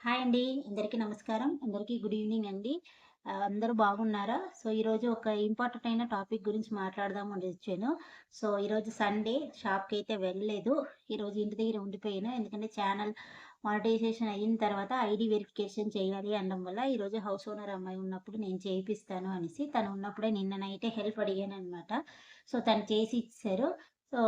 Hi అండి. అందరికీ నమస్కారం. అందరికీ గుడ్ ఈవినింగ్ అండి. అందరూ బాగున్నారా? సో, ఈరోజు ఒక ఇంపార్టెంట్ అయిన టాపిక్ గురించి మాట్లాడదామని వచ్చాను. సో, ఈరోజు సండే షాప్‌కైతే వెళ్ళలేదు. ఈరోజు ఇంటి దగ్గర ఉండిపోయాను. ఎందుకంటే ఛానల్ మానిటైజేషన్ అయిన తర్వాత ఐడీ వెరిఫికేషన్ చేయాలి అనడం వల్ల ఈరోజు హౌస్ ఓనర్ అమ్మాయి ఉన్నప్పుడు నేను చేపిస్తాను అనేసి తను ఉన్నప్పుడే నిన్న నైటే హెల్ప్ అడిగాననమాట. సో, తను చేసి ఇచ్చేశారు. సో,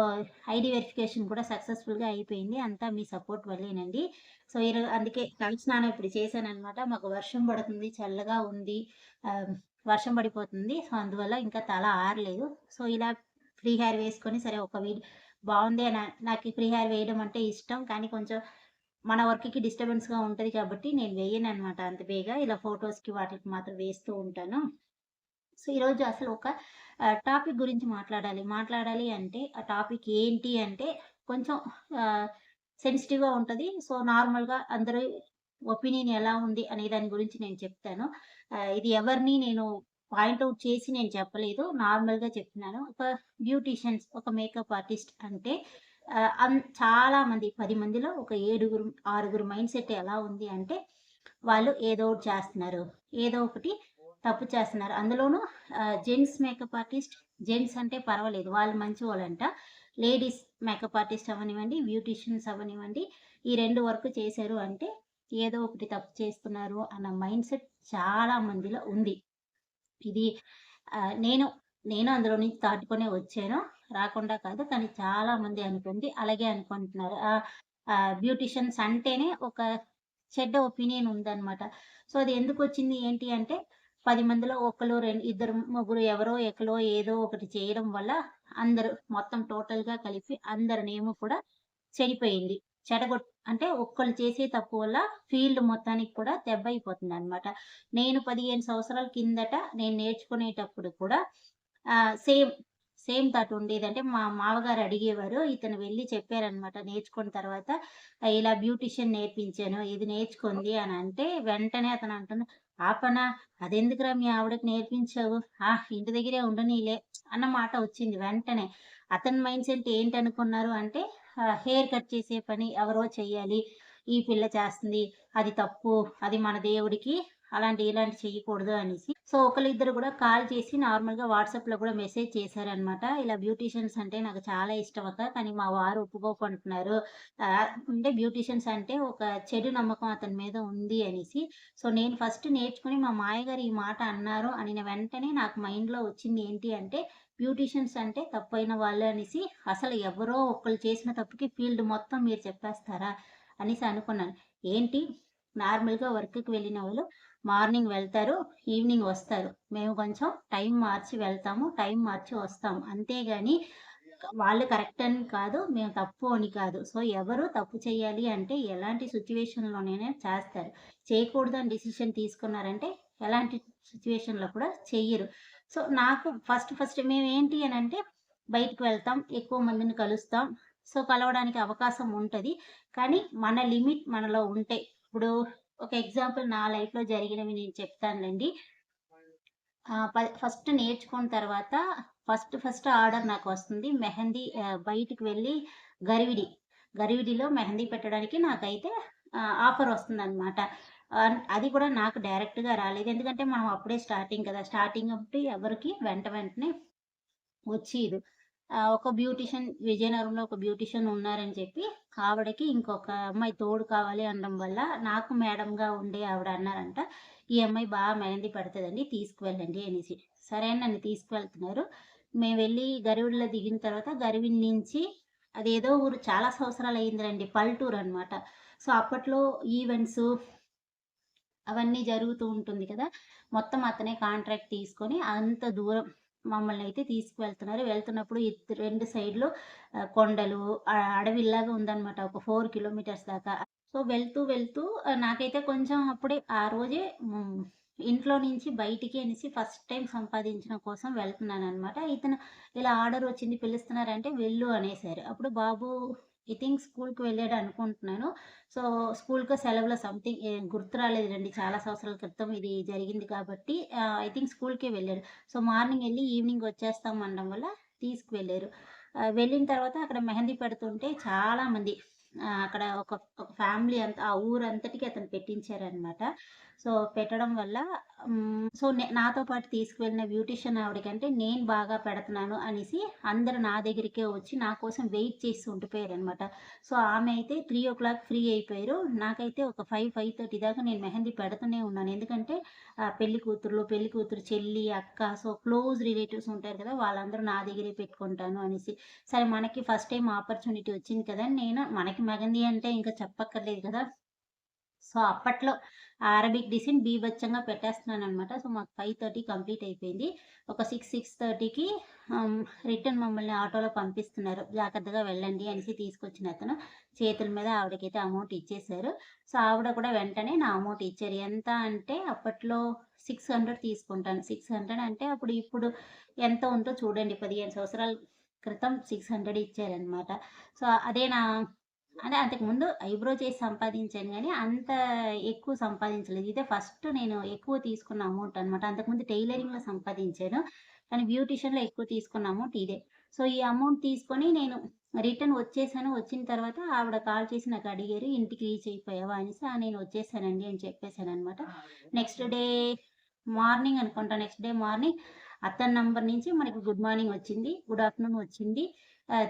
ఐడీ వెరిఫికేషన్ కూడా సక్సెస్‌ఫుల్‌గా అయిపోయింది. అంతా మీ సపోర్ట్ వల్లేనండి. సో, అందుకే తల స్నానం ఇప్పుడు చేశాననమాట. మాకు వర్షం పడుతుంది. చల్లగా ఉంది. ఆహ్, వర్షం పడిపోతుంది. సో, అందువల్ల ఇంకా తల ఆరలేదు. సో, ఇలా ఫ్రీ హెయిర్ వేసుకొని సరే ఒక బావుంది నాకు ఫ్రీ హెయిర్ వేయడం అంటే ఇష్టం. కానీ కొంచెం మన వర్క్‌కి డిస్టర్బెన్స్‌గా ఉంటది కాబట్టి నేను వేయననమాట అంత బేగా. ఇలా ఫోటోస్‌కి వాటికి మాత్రం వేస్తూ ఉంటాను. సో, ఈరోజు అసలు ఒక టాపిక్ గురించి మాట్లాడాలి. మాట్లాడాలి అంటే ఆ టాపిక్ ఏంటి అంటే కొంచెం ఆహ్, సెన్సిటివ్‌గా ఉంటది. సో, నార్మల్‌గా అందరి ఒపీనియన్ ఎలా ఉంది అనే దాని గురించి నేను చెప్తాను. ఇది ఎవరిని నేను పాయింట్ ఔట్ చేసి నేను చెప్పలేదు. నార్మల్‌గా చెప్తున్నాను. ఒక బ్యూటీషియన్స్, ఒక మేకప్ ఆర్టిస్ట్ అంటే చాలా మంది 10 మందిలో ఒక ఏడుగురు, ఆరుగురు మైండ్ సెట్ ఎలా ఉంది అంటే వాళ్ళు ఏదో ఒకటి చేస్తున్నారు. ఏదో ఒకటి తప్పు చేస్తున్నారు. అందులోనూ జెంట్స్ మేకప్ ఆర్టిస్ట్, జెంట్స్ అంటే పర్వాలేదు. వాళ్ళు మంచివాళ్ళంట. లేడీస్ మేకప్ ఆర్టిస్ట్ అవ్వనివ్వండి, బ్యూటీషియన్స్ అవ్వనివ్వండి, ఈ 2 వర్క్ చేశారు అంటే ఏదో ఒకటి తప్పు చేస్తున్నారు అన్న మైండ్‌సెట్ చాలా మందిలో ఉంది. ఇది ఆహ్, నేను నేను అందులో నుంచి దాటుకొనే వచ్చాను. రాకుండా కాదు. కానీ చాలా మంది అనుకుంది. అలాగే అనుకుంటున్నారు. బ్యూటీషియన్స్ అంటేనే ఒక చెడ్డ ఒపీనియన్ ఉందన్నమాట. సో, అది ఎందుకొచ్చింది ఏంటి అంటే 10 మందిలో ఒకళ్ళు, ఇద్దరు, ముగ్గురు ఎవరో ఒకలో ఏదో ఒకటి చేయడం వల్ల అందరూ మొత్తం టోటల్‌గా కలిపి అందరి నేము కూడా చెడిపోయింది. అంటే ఒక్కళ్ళు చేసే తప్పు వల్ల ఫీల్డ్ మొత్తానికి కూడా దెబ్బయిపోతుందనమాట. నేను 15 సంవత్సరాల కిందట నేను నేర్చుకునేటప్పుడు కూడా సేమ్, సేమ్ థాట్ ఉండేది. అంటే మా మామగారు అడిగేవారు. ఇతను వెళ్లి చెప్పారనమాట నేర్చుకున్న తర్వాత, ఇలా బ్యూటీషియన్ నేర్పించాను. ఇది నేర్చుకుంది అని అంటే వెంటనే అతను అంటున్నాడు, "పాపనా అదెందుకురా మీ ఆవిడకి నేర్పించావు? ఇంటి దగ్గరే ఉండనీలే" అన్న మాట వచ్చింది వెంటనే. అతని మైండ్ సెట్ ఏంటనుకున్నారు అంటే హెయిర్ కట్ చేసే పని ఎవరో చెయ్యాలి. ఈ పిల్ల చేస్తుంది. అది తప్పు. అది మన దేవుడికి ఇలాంటివి చెయ్యకూడదు అనేసి. సో, ఒకళ్ళిద్దరు గూడా కాల్ చేసి నార్మల్‌గా వాట్సాప్‌లో గూడా మెసేజ్ చేశారనమాట. ఇలా బ్యూటీషియన్స్ అంటే నాకు చాలా ఇష్టం అక్క. కానీ మా వారు ఒప్పుకోకుంటున్నారు. అంటే బ్యూటీషియన్స్ అంటే ఒక చెడు నమ్మకం అతని మీద ఉంది అనేసి. సో, నేను ఫస్ట్ నేర్చుకొని మా మామయ్యగారు ఈ మాట అన్నారు అనిన వెంటనే నాకు మైండ్‌లో వచ్చింది ఏంటి అంటే బ్యూటీషియన్స్ అంటే తప్పైన వాళ్ళే అనేసి, అసలు ఎవరో ఒకళ్ళు చేసిన తప్పుకి ఫీల్డ్ మొత్తం మీరు చెప్పేస్తారా? అనేసి అనుకున్నాను. ఏంటి నార్మల్‌గా వర్క్‌కి వెళ్ళినోళ్ళు మార్నింగ్ వెళ్తారు, ఈవినింగ్ వస్తారు. మేము కొంచెం టైం మార్చి వెళ్తాము, టైం మార్చి వస్తాము. అంతేగాని వాళ్ళు కరెక్ట్ అని కాదు, మేము తప్పు అని కాదు. సో, ఎవరు తప్పు చేయాలి అంటే ఎలాంటి సిట్యుయేషన్‌లోనైనా చేస్తారు. చేయకూడదని డిసిషన్ తీసుకున్నారంటే ఎలాంటి సిట్యుయేషన్‌లో కూడా చెయ్యరు. సో, నాకు ఫస్ట్ మేమేంటి అనంటే బయటికి వెళ్తాం, ఎక్కువ మందిని కలుస్తాం. సో, కలవడానికి అవకాశం ఉంటది. కానీ మన లిమిట్ మనలో ఉంటే ఇప్పుడు ఒక ఎగ్జాంపుల్ నా లైఫ్‌లో జరిగినవి నేను చెప్తానులెండి. ఫస్ట్ నేర్చుకున్న తర్వాత ఫస్ట్ ఆర్డర్ నాకొస్తుంది. మెహందీ బయటికి వెళ్ళి గరివిడి, గరివిడిలో మెహందీ పెట్టడానికి నాకైతే ఆఫర్ వస్తుందనమాట. అది కూడా నాకు డైరెక్ట్‌గా రాలేదు. ఎందుకంటే మనం అప్పుడే స్టార్టింగ్ కదా! స్టార్టింగ్ కాబట్టి ఎవరికీ వెంటనే వచ్చీదు. ఒక బ్యూటీషియన్ విజయనగరంలో ఒక బ్యూటీషియన్ ఉన్నారని చెప్పి, ఆవిడకి ఇంకొక అమ్మాయి తోడు కావాలి అనడం వల్ల, నాకు మేడంగా ఉండే ఆవిడ అన్నారంట, "ఈ అమ్మాయి మెహందీ పెడతదండి తీసుకువెళ్ళండి" అనేసి. సరే అని నన్ను తీసుకువెళ్తున్నారు. మేము వెళ్లి గరివిడిలో దిగిన తర్వాత గరివిడి నుంచి అదేదో ఊరు చాలా సంవత్సరాలయిందిలెండి. పల్లెటూరనమాట. సో, అప్పట్లో ఈవెంట్సు అవన్నీ జరుగుతూ ఉంటుంది కదా! మొత్తం అతనే కాంట్రాక్ట్ తీసుకొని అంత దూరం మమ్మల్నయితే తీసుకువెళ్తున్నారు. వెళ్తున్నప్పుడు 2 సైడ్‌లు కొండలు, అడవిలాగా ఉందనమాట. ఒక 4 కిలోమీటర్స్ దాకా. సో, వెళ్తూ నాకైతే కొంచెం అప్పుడే ఆ రోజే ఇంట్లో నుంచి బయటికి అనేసి ఫస్ట్ టైమ్ సంపాదించడం కోసం వెళ్తున్నాననమాట. ఇతను ఇలా ఆర్డర్ వచ్చింది పిలుస్తున్నారంటే వెళ్ళు అనేసారు. అప్పుడు బాబు ఐ థింక్ స్కూల్‌కి వెళ్ళాడనుకుంటున్నాను. సో, స్కూల్‌కో సెలవులో సంథింగ్ గుర్తు రాలేదులెండి. చాలా సంవత్సరాల క్రితం ఇది జరిగింది కాబట్టి ఐ థింక్ స్కూల్‌కే వెళ్ళాడు. సో, మార్నింగ్ ఎళ్లి ఈవినింగ్ వచ్చేస్తాం అనడం వల్ల తీసుకువెళ్లారు. వెళ్ళిన తర్వాత అక్కడ మెహందీ పెడుతుంటే చాలామంది అక్కడ ఒక ఒక ఫ్యామిలీ అంతా ఆ ఊరంతటికి అతను పెట్టించారనమాట. సో, పెట్టడం వల్ల సో, నాతో పాటు తీసుకువెళ్ళిన బ్యూటీషియన్ ఆవిడకంటే నేను బాగా పెడుతున్నాను అనేసి అందరూ నా దగ్గరికే వచ్చి నా కోసం వెయిట్ చేసి ఉండిపోయారనమాట. సో, ఆమె అయితే 3:00 ఫ్రీ అయిపోయారు. నాకైతే ఒక 5, 5:30 దాకా నేను మెహందీ పెడుతూనే ఉన్నాను. ఎందుకంటే పెళ్లి కూతుర్లు, పెళ్లి కూతురు చెల్లి, అక్క సో, క్లోజ్ రిలేటివ్స్ ఉంటారు కదా! వాళ్ళందరూ నా దగ్గరే పెట్టుకుంటాను అనేసి. సరే మనకి ఫస్ట్ టైమ్ ఆపర్చునిటీ వచ్చింది కదా! నేను మనకి మెహందీ అంటే ఇంకా చెప్పక్కర్లేదు కదా! సో, అప్పట్లో అరబిక్ డిజైన్ బీభత్సంగా పెట్టేస్తున్నాననమాట. సో, మాకు 5:30 కంప్లీట్ అయిపోయింది. ఒక 6:30కి ఆహ్, రిటర్న్ మమ్మల్ని ఆటోలో పంపిస్తున్నారు. జాగ్రత్తగా వెళ్ళండి అనేసి తీసుకొచ్చినతను. చేతుల మీద ఆవిడకైతే అమౌంట్ ఇచ్చేశారు. సో, ఆవిడ కూడా వెంటనే నా అమౌంట్ ఇచ్చారు. ఎంత అంటే అప్పట్లో 600 తీసుకుంటాను. 600 అంటే ఇప్పుడు ఎంత ఉందో చూడండి. 15 సంవత్సరాల క్రితం 600 ఇచ్చారనమాట. సో, అదే నా అంటే అంతకుముందు ఐబ్రో చేసి సంపాదించాను గానీ, అంత ఎక్కువ సంపాదించలేదు. ఇదే ఫస్ట్ నేను ఎక్కువ తీసుకున్న అమౌంట్ అనమాట. అంతకుముందు టైలరింగ్‌లో సంపాదించాను. కానీ బ్యూటీషియన్‌లో ఎక్కువ తీసుకున్న అమౌంట్ ఇదే. సో, ఈ అమౌంట్ తీసుకొని నేను రిటర్న్ వచ్చేసాను. వచ్చిన తర్వాత ఆవిడ కాల్ చేసి నాకు అడిగారు, "ఇంటికి రీచ్ అయిపోయావా?" అనేసి. "ఆ! నేను వచ్చేసానండి" అని చెప్పేసాననమాట. నెక్స్ట్ డే మార్నింగ్ అనుకుంటా. నెక్స్ట్ డే మార్నింగ్ అతని నంబర్ నుంచి మనకి గుడ్ మార్నింగ్ వచ్చింది. గుడ్ ఆఫ్టర్‌నూన్ వచ్చింది.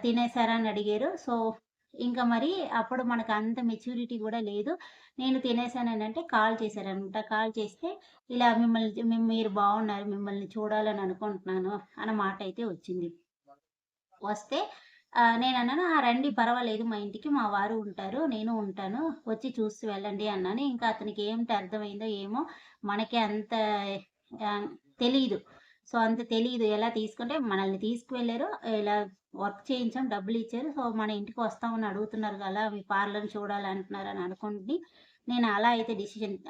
తినేసారా అని అడిగారు. సో, ఇంకా మరి అప్పుడు మనకంత మెచ్యూరిటీ గూడా లేదు. నేను తినేసాననంటే కాల్ చేశారనమాట. కాల్ చేస్తే ఇలా మీరు బావున్నారు. మిమ్మల్ని చూడాలని అనుకుంటున్నాను అన్న మాటయితే వచ్చింది. వస్తే నేనన్నాను, "ఆ! రండి పర్వాలేదు మా ఇంటికి మా వారు ఉంటారు. నేను ఉంటాను. వచ్చి చూసి వెళ్ళండి" అన్నాను. ఇంకా అతనికి ఏంటి అర్థమైందో ఏమో! మనకి అంత ఆహ్, తెలీదు. సో, అంత తెలీదు. ఎలా తీసుకుంటే మనల్ని తీసుకువెళ్లారు. ఇలా వర్క్ చేయించాం. డబ్బులిచ్చారు. సో, మన ఇంటికి వస్తామని అడుగుతున్నారు గలా మీ పార్లర్‌ని చూడాలంటున్నారని అనుకోండి. నేను అలా అయితే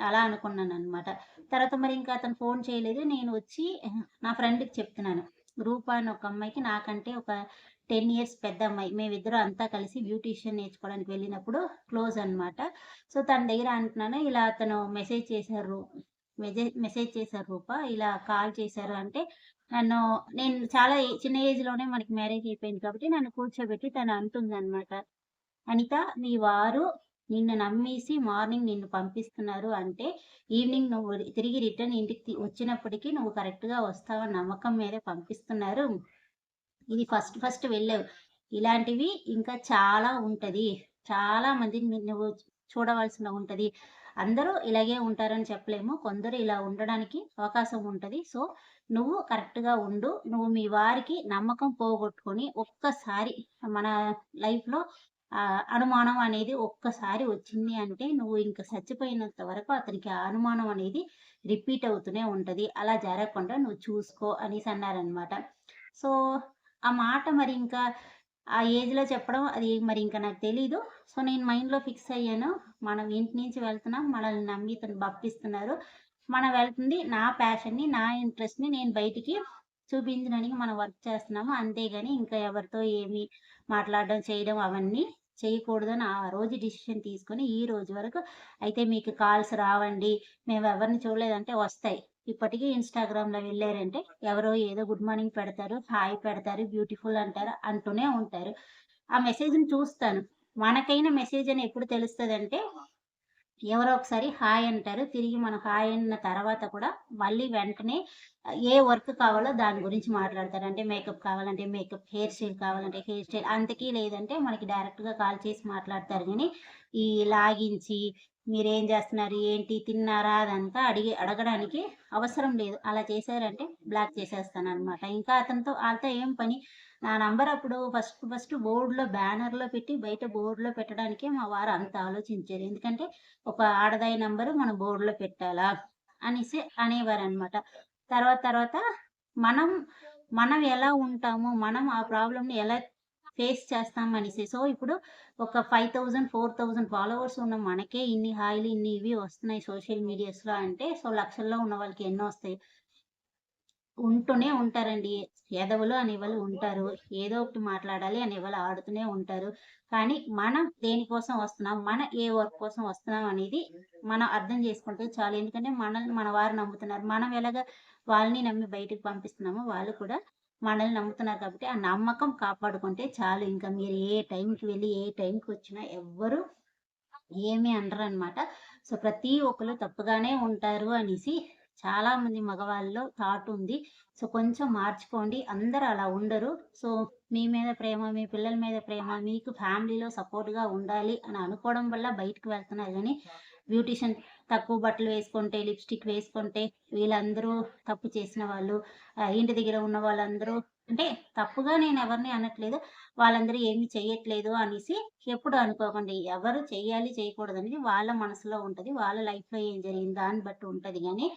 అలా అనుకున్నాననమాట. తర్వాత మరి ఇంకా అతను ఫోను చేయలేదు. నేను వచ్చి నా ఫ్రెండ్‌కి చెప్తున్నాను. రూప అని ఒక అమ్మాయికి నాకంటే ఒక 10 ఇయర్స్ పెద్దమ్మాయి. మేమిద్దరం అంతా కలిసి బ్యూటీషియన్ నేర్చుకోవడానికి వెళ్ళినప్పుడు క్లోజ్ అనమాట. సో, తన దగ్గర అంటున్నాను, ఇలా అతను మెసేజ్ చేశారు రూప. ఇలా కాల్ చేశారు అంటే, నన్ను నేను చాలా చిన్న ఏజ్‌లోనే మనకి మ్యారేజ్ అయిపోయింది కాబట్టి, నన్ను కూర్చోబెట్టి తను అంటుందనమాట. "అనిత మీ వారు నిన్ను నమ్మేసి మార్నింగ్ నిన్ను పంపిస్తున్నారు అంటే, ఈవినింగ్ నువ్వు తిరిగి రిటర్న్ ఇంటికి వచ్చినప్పటికి నువ్వు కరెక్ట్‌గా వస్తావన్న నమ్మకం మీదే పంపిస్తున్నారు. ఇది ఫస్ట్ ఫస్ట్ వెళ్ళావు. ఇలాంటివి ఇంకా చాలా ఉంటది. చాలా మందిని నువ్వు చూడవలసిన ఉంటది. అందరూ ఇలాగే ఉంటారని చెప్పలేము. కొందరు ఇలా ఉండడానికి అవకాశం ఉంటది. సో, నువ్వు కరెక్ట్‌గా ఉండు. నువ్వు మీ వారికి నమ్మకం పోగొట్టుకొని ఒక్కసారి మన లైఫ్‌లో అనుమానం అనేది ఒక్కసారి వచ్చింది అంటే, నువ్వు ఇంక చచ్చిపోయినంత వరకు అతనికి ఆ అనుమానం అనేది రిపీట్ అవుతూనే ఉంటది. అలా జరగకుండా నువ్వు చూసుకో అనేసన్నారనమాట. సో, ఆ మాట మరి ఇంకా ఆ ఏజ్‌లో చెప్పడం అది మరి ఇంక నాకు తెలీదు. సో, నేను మైండ్‌లో ఫిక్స్ అయ్యాను. మనం ఇంటి నుంచి వెళ్తున్నాం. మనల్ని నమ్మి ఇతను పంపిస్తున్నారు. మనం వెళ్తుంది నా ప్యాషన్‌ని, నా ఇంట్రెస్ట్‌ని నేను బయటికి చూపించడానికి మనం వర్క్ చేస్తున్నాము. అంతేగాని ఇంకా ఎవరితో ఏమి మాట్లాడడం, చేయడం అవన్నీ చేయకూడదని ఆ రోజు డిసిషన్ తీసుకొని ఈ రోజు వరకు అయితే మీకు కాల్స్ రావండి. మేమెవరిని చూడలేదంటే వస్తాయి. ఇప్పటికి ఇన్‌స్టాగ్రామ్‌లో వెళ్లారంటే ఎవరో ఏదో గుడ్ మార్నింగ్ పెడతారు, హాయ్ పెడతారు, బ్యూటిఫుల్ అంటారు, అంటూనే ఉంటారు. ఆ మెసేజ్‌ని చూస్తాను. మనకైన మెసేజ్ అని ఎప్పుడు తెలుస్తదంటే ఎవరో ఒకసారి హాయ్ అంటారు. తిరిగి మనం హాయ్ అన్న తర్వాత కూడా మళ్ళీ వెంటనే ఏ వర్క్ కావాలో దాని గురించి మాట్లాడతారు. అంటే మేకప్ కావాలంటే మేకప్, హెయిర్ స్టైల్ కావాలంటే హెయిర్ స్టైల్. అంతకి లేదంటే మనకి డైరెక్ట్‌గా కాల్ చేసి మాట్లాడతారు గానీ, ఈ లాగించి మీరేం జేస్తున్నారు? ఏంటి? తిన్నారా? అదంతా అడగడానికి అవసరం లేదు. అలా చేశారంటే బ్లాక్ చేసేస్తాననమాట. ఇంకా ఆళ్ళతో ఏం పని. నా నంబర్ అప్పుడు ఫస్ట్ ఫస్ట్ బ్యానర్‌లో పెట్టి బయట బోర్డ్‌లో పెట్టడానికే మా వారు అంత ఆలోచించారు. ఎందుకంటే ఒక ఆడదాయి నంబరు మనం బోర్డ్‌లో పెట్టాలా అనేసి అనేవారనమాట. తర్వాత తర్వాత మనం, మనం ఎలా ఉంటాము, మనం ఆ ప్రాబ్లమ్‌ని ఎలా ఫేస్ చేస్తామనేసి. సో, ఇప్పుడు ఒక 5000, 4000 ఫాలోవర్స్ ఉన్న మనకే ఇన్ని హాయిలు, ఇన్ని ఇవి వస్తున్నాయి సోషల్ మీడియాస్‌లో అంటే, సో, లక్షల్లో ఉన్న వాళ్ళకి ఎన్నొస్తాయి. ఉంటూనే ఉంటారండి. ఎదవలు అనేవాళ్ళు ఉంటారు. ఏదో ఒకటి మాట్లాడాలి అనేవాళ్ళు ఆడుతూనే ఉంటారు. కానీ మనం దేనికోసం వస్తున్నాం, ఏ వర్క్ కోసం వస్తున్నాం అనేది మనం అర్థం చేసుకుంటే చాలు. ఎందుకంటే మనల్ని మన వారు నమ్ముతున్నారు. మనం ఎలాగా వాళ్ళని నమ్మి బయటికి పంపిస్తున్నామో వాళ్ళు కూడా మనల్ని నమ్ముతున్నారు కాబట్టి ఆ నమ్మకం కాపాడుకుంటే చాలు. ఇంకా మీరు ఏ టైంకి వెళ్ళి, ఏ టైంకి వచ్చినా ఎవ్వరు ఏమి అనరనమాట. సో, ప్రతి ఒక్కళ్ళు తప్పుగానే ఉంటారు అనేసి చాలామంది మగవాళ్ళలో థాట్ ఉంది. సో, కొంచెం మార్చుకోండి. అందరూ అలా ఉండరు. సో, మీ మీద ప్రేమ, మీ పిల్లల మీద ప్రేమ, మీకు ఫ్యామిలీలో సపోర్ట్‌గా ఉండాలి అని అనుకోవడం వల్ల బయటికి వెళ్తున్నారు గానీ, బ్యూటీషియన్ తక్కువ బట్టలు వేసుకుంటే, లిప్‌స్టిక్ వేసుకుంటే వీళ్ళందరూ తప్పు చేసిన వాళ్ళు. ఇంటి దగ్గర ఉన్న వాళ్ళందరూ అంటే తప్పుగా నేనెవరిని అనట్లేదు. వాళ్ళందరూ ఏమి చెయ్యట్లేదు అనేసి ఎప్పుడు అనుకోకండి. ఎవరు చెయ్యాలి, చేయకూడదనేది వాళ్ళ మనసులో ఉంటది. వాళ్ళ లైఫ్‌లో ఏం జరిగింది దాన్ని బట్టి ఉంటది గానీ,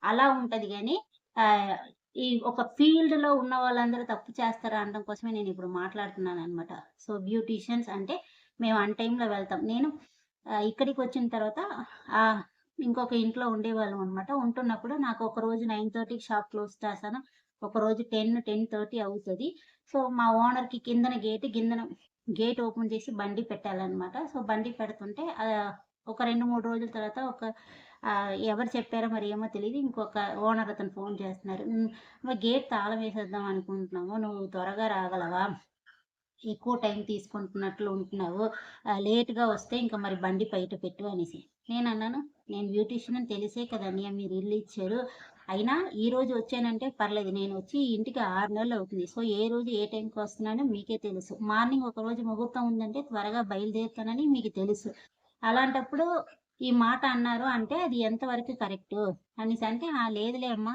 అలా ఉంటది గానీ, ఆహ్, ఈ ఒక ఫీల్డ్‌లో ఉన్న వాళ్ళందరూ తప్పు చేస్తారా అనడం కోసమే నేనిప్పుడు మాట్లాడుతున్నాననమాట. సో, బ్యూటీషియన్స్ అంటే మేము అన్ టైమ్‌లో వెళ్తాం. నేను ఇక్కడికొచ్చిన తర్వాత ఆహ్, ఇంకొక ఇంట్లో ఉండేవాళ్ళం అనమాట. ఉంటున్నప్పుడు నాకు ఒక రోజు 9:30కి షాప్ క్లోజ్ చేస్తాను. ఒకరోజు 10, 10:30 అవుతది. సో, మా ఓనర్‌కి కిందన గేట్ ఓపెన్ చేసి బండి పెట్టాలనమాట. సో, బండి పెడుతుంటే ఒక 2, 3 రోజుల తర్వాత ఎవరు చెప్పారో మరి ఏమో తెలీదు. ఇంకొక ఓనర్ అతను ఫోను చేస్తున్నారు. గేట్ తాళం వేసేద్దాం అనుకుంటున్నాము. నువ్వు త్వరగా రాగలవా? ఎక్కువ టైం తీసుకుంటున్నట్లు ఉంటున్నావు. లేట్‌గా వస్తే ఇంక మరి బండి బయట పెట్టు అనేసి. నేనన్నాను, "నేను బ్యూటీషియన్ అని తెలిసే కదా అన్నయ్య మీరు ఇల్లు ఇచ్చారు. అయినా ఈరోజు వచ్చానంటే పర్లేదు. నేనొచ్చి ఈ ఇంటికి 6 నెలలు అవుతుంది. సో, ఏ రోజు ఏ టైంకి వస్తున్నానో మీకే తెలుసు. మార్నింగ్ ఒకరోజు ముహూర్తం ఉందంటే త్వరగా బయలుదేరుతానని మీకు తెలుసు. అలాంటప్పుడు ఈ మాట అన్నారు అంటే అది ఎంతవరకు కరెక్టు?" అనేసంటే, "ఆ! లేదులే అమ్మా.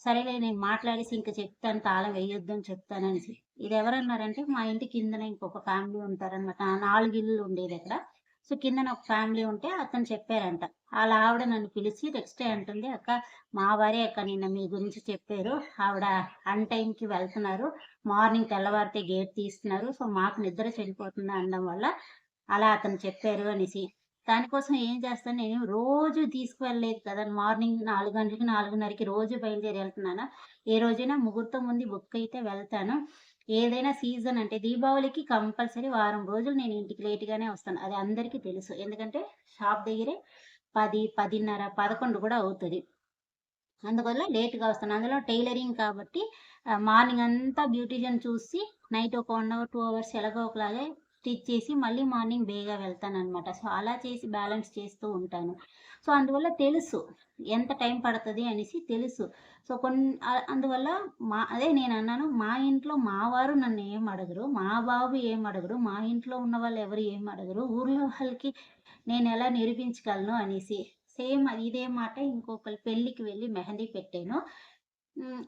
సరేలే నేను మాట్లాడేసి ఇంక చెప్తాను. తాళం వేయొద్దని చెప్తాననేసి." ఇదెవరన్నారంటే, మా ఇంటి కిందన ఇంకొక ఫ్యామిలీ ఉంటారనమాట. 4 ఇల్లులు ఉండేదక్కడ. సో, కిందన ఒక ఫ్యామిలీ ఉంటే అతను చెప్పారంట. ఆళ్ళ ఆవిడ నన్ను పిలిచి నెక్స్ట్ డే అంటుంది, "అక్క మా వారే అక్క నిన్న మీ గురించి చెప్పారు. ఆవిడ అన్ టైమ్‌కి వెళ్తున్నారు. మార్నింగ్ తెల్లవారితే గేట్ తీస్తున్నారు. సో, మాకు నిద్ర చెడిపోతుంది అనడం వల్ల అలా అతను చెప్పారు" అనేసి. దానికోసం ఏం చేస్తాను నేను రోజు తీసుకువెళ్ళలేదు కదా! మార్నింగ్ 4 గంటలకి, 4:30కి రోజు బయలుదేరి ఎళ్తున్నానా? ఏ రోజైనా ముహూర్తం ఉంది బుక్ అయితే వెళ్తాను. ఏదైనా సీజన్ అంటే దీపావళికి కంపల్సరీ వారం రోజులు నేను ఇంటికి లేట్‌గానే వస్తాను. అది అందరికీ తెలుసు. ఎందుకంటే షాప్ దగ్గరే 10, 10:30, 11 కూడా అవుతది. అందువల్ల లేట్‌గా వస్తాను. అందులో టైలరింగ్ కాబట్టి మార్నింగ్ అంతా బ్యూటీషియన్ చూసి నైట్ ఒక 1 అవర్, 2 అవర్స్ ఎలాగో ఒకలాగా స్టిచ్ చేసి మళ్ళీ మార్నింగ్ బేగా వెళ్తాననమాట. సో, అలా చేసి బ్యాలెన్స్ చేస్తూ ఉంటాను. సో, అందువల్ల తెలుసు. ఎంత టైం పడతది అనేసి తెలుసు. సో, అందువల్ల అదే నేనన్నాను మా ఇంట్లో మా వారు నన్నేం అడగరు. మా బాబు ఏం అడగడు. మా ఇంట్లో ఉన్నవాళ్ళు ఎవరు ఏం అడగరు. ఊర్లో వాళ్ళకి నేనెలా నిరూపించగలను అనేసి. సేమ్ ఇదే మాట ఇంకొకళ్ళ పెళ్ళికి వెళ్ళి మెహందీ పెట్టాను.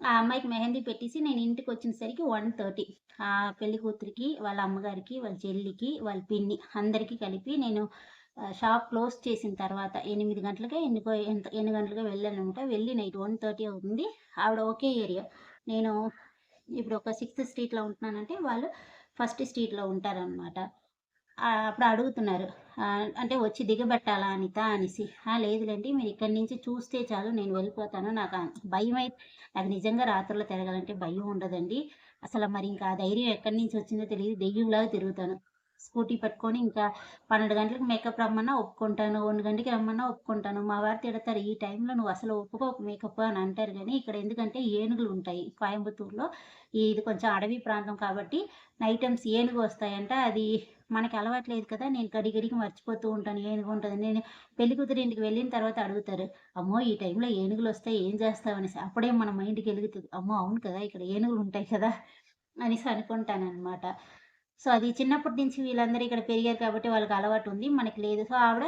ఆ అమ్మాయికి మెహందీ పెట్టేసి నేను ఇంటికొచ్చేసరికి 1:30. పెళ్లి కూతురికి, వాళ్ళ అమ్మగారికి, వాళ్ళ చెల్లికి, వాళ్ళ పిన్ని అందరికి కలిపి నేను షాప్ క్లోజ్ చేసిన తర్వాత 8 గంటలకే ఎన్ని గంటలకో వెళ్ళాననమాట. వెళ్ళి నైట్ 1:30 అవుతుంది. ఆవిడ ఒకే ఏరియా. నేను ఇప్పుడు ఒక 6థ్ స్ట్రీట్‌లో ఉంటున్నానంటే వాళ్ళు ఫస్ట్ స్ట్రీట్‌లో ఉంటారనమాట. అప్పుడు అడుగుతున్నారు. అంటే వచ్చి దిగబెట్టాలా అనిత అనేసి. లేదులెండి మీరు ఇక్కడి నుంచి చూస్తే చాలు నేను వెళ్ళిపోతాను. నాకు నిజంగా రాత్రుల్లో తిరగాలంటే భయం ఉండదండి. అసల మరి ఇంకా ఆ ధైర్యం ఎక్కడి నుంచి వచ్చిందో తెలీదు. దెయ్యంలాగా తిరుగుతాను. స్కూటీ పట్టుకొని ఇంకా 12 గంటలకు మేకప్ రమ్మన్నా ఒప్పుకుంటాను. 1 గంటకి రమ్మన్నా ఒప్పుకుంటాను. మా వారు తిడతారు. "ఈ టైంలో నువ్వు అసలు ఒప్పుకోకు మేకప్" అని అంటారు గానీ, ఇక్కడ ఎందుకంటే ఏనుగులుంటాయి కోయంబత్తూర్‌లో. ఇది కొంచెం అడవి ప్రాంతం కాబట్టి నైట్ టైమ్స్ ఏనుగు వస్తాయంట. అది మనకి అలవాటు లేదు కదా! నేను గడికి మర్చిపోతూ ఉంటాను. ఏనుగుంటది. నేను పెళ్లి ఇంటికి వెళ్ళిన తర్వాత అడుగుతారు. "అమ్మో! ఈ టైంలో ఏనుగులొస్తాయి ఏం చేస్తావు?" అనేసి. అప్పుడే మన మైండ్‌కెలుగుతది. అమ్మో! అవును కదా! ఇక్కడ ఏనుగులుంటాయి కదా! అనేసి అనుకుంటాననమాట. సో, అది చిన్నప్పటి నుంచి వీళ్ళందరూ ఇక్కడ పెరిగారు కాబట్టి వాళ్ళకి అలవాటుంది. మనకి లేదు. సో, ఆవిడ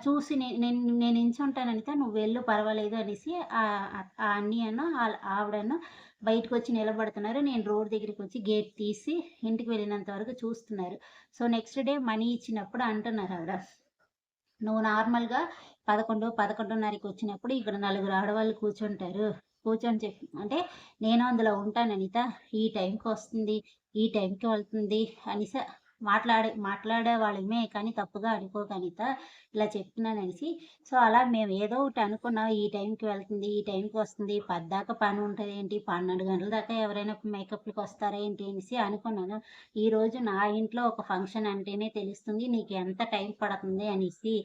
చూసి నేను నించుంటాను అనిత నువ్వు వెళ్ళు పర్వాలేదు అనేసి ఆ అన్నయ్యను, ఆవిడను బయటకొచ్చి నిలబడుతున్నారు. నేను రోడ్ దగ్గరికొచ్చి గేట్ తీసి ఇంటికి వెళ్ళినంత వరకు చూస్తున్నారు. సో, నెక్స్ట్ డే మనీ ఇచ్చినప్పుడు అంటున్నారావిడ. నువ్వు నార్మల్‌గా 11, 11:30కి వచ్చినప్పుడు ఇక్కడ నలుగురు ఆడవాళ్ళు కూర్చుంటారు. కూర్చొని అంటే నేను అందులో ఉంటాననిత. ఈ టైంకొస్తుంది, ఈ టైంకి వెళ్తుంది అనేసి మాట్లాడేవాళ్ళమే కానీ తప్పుగా అనుకోకు అనిత. ఇలా చెప్తున్నాననేసి. సో, అలా మేము ఏదో ఒకటి అనుకున్నాం. ఈ టైంకి వెళ్తుంది, ఈ టైంకి వస్తుంది, 10 దాకా పని ఉంటదేంటి, 12 గంటల దాకా ఎవరైనా మేకప్‌లకి వస్తారా ఏంటి అనేసి అనుకున్నాను. ఈరోజు నా ఇంట్లో ఒక ఫంక్షన్ అంటేనే తెలుస్తుంది నీకు ఎంత టైం పడుతుంది అనేసి.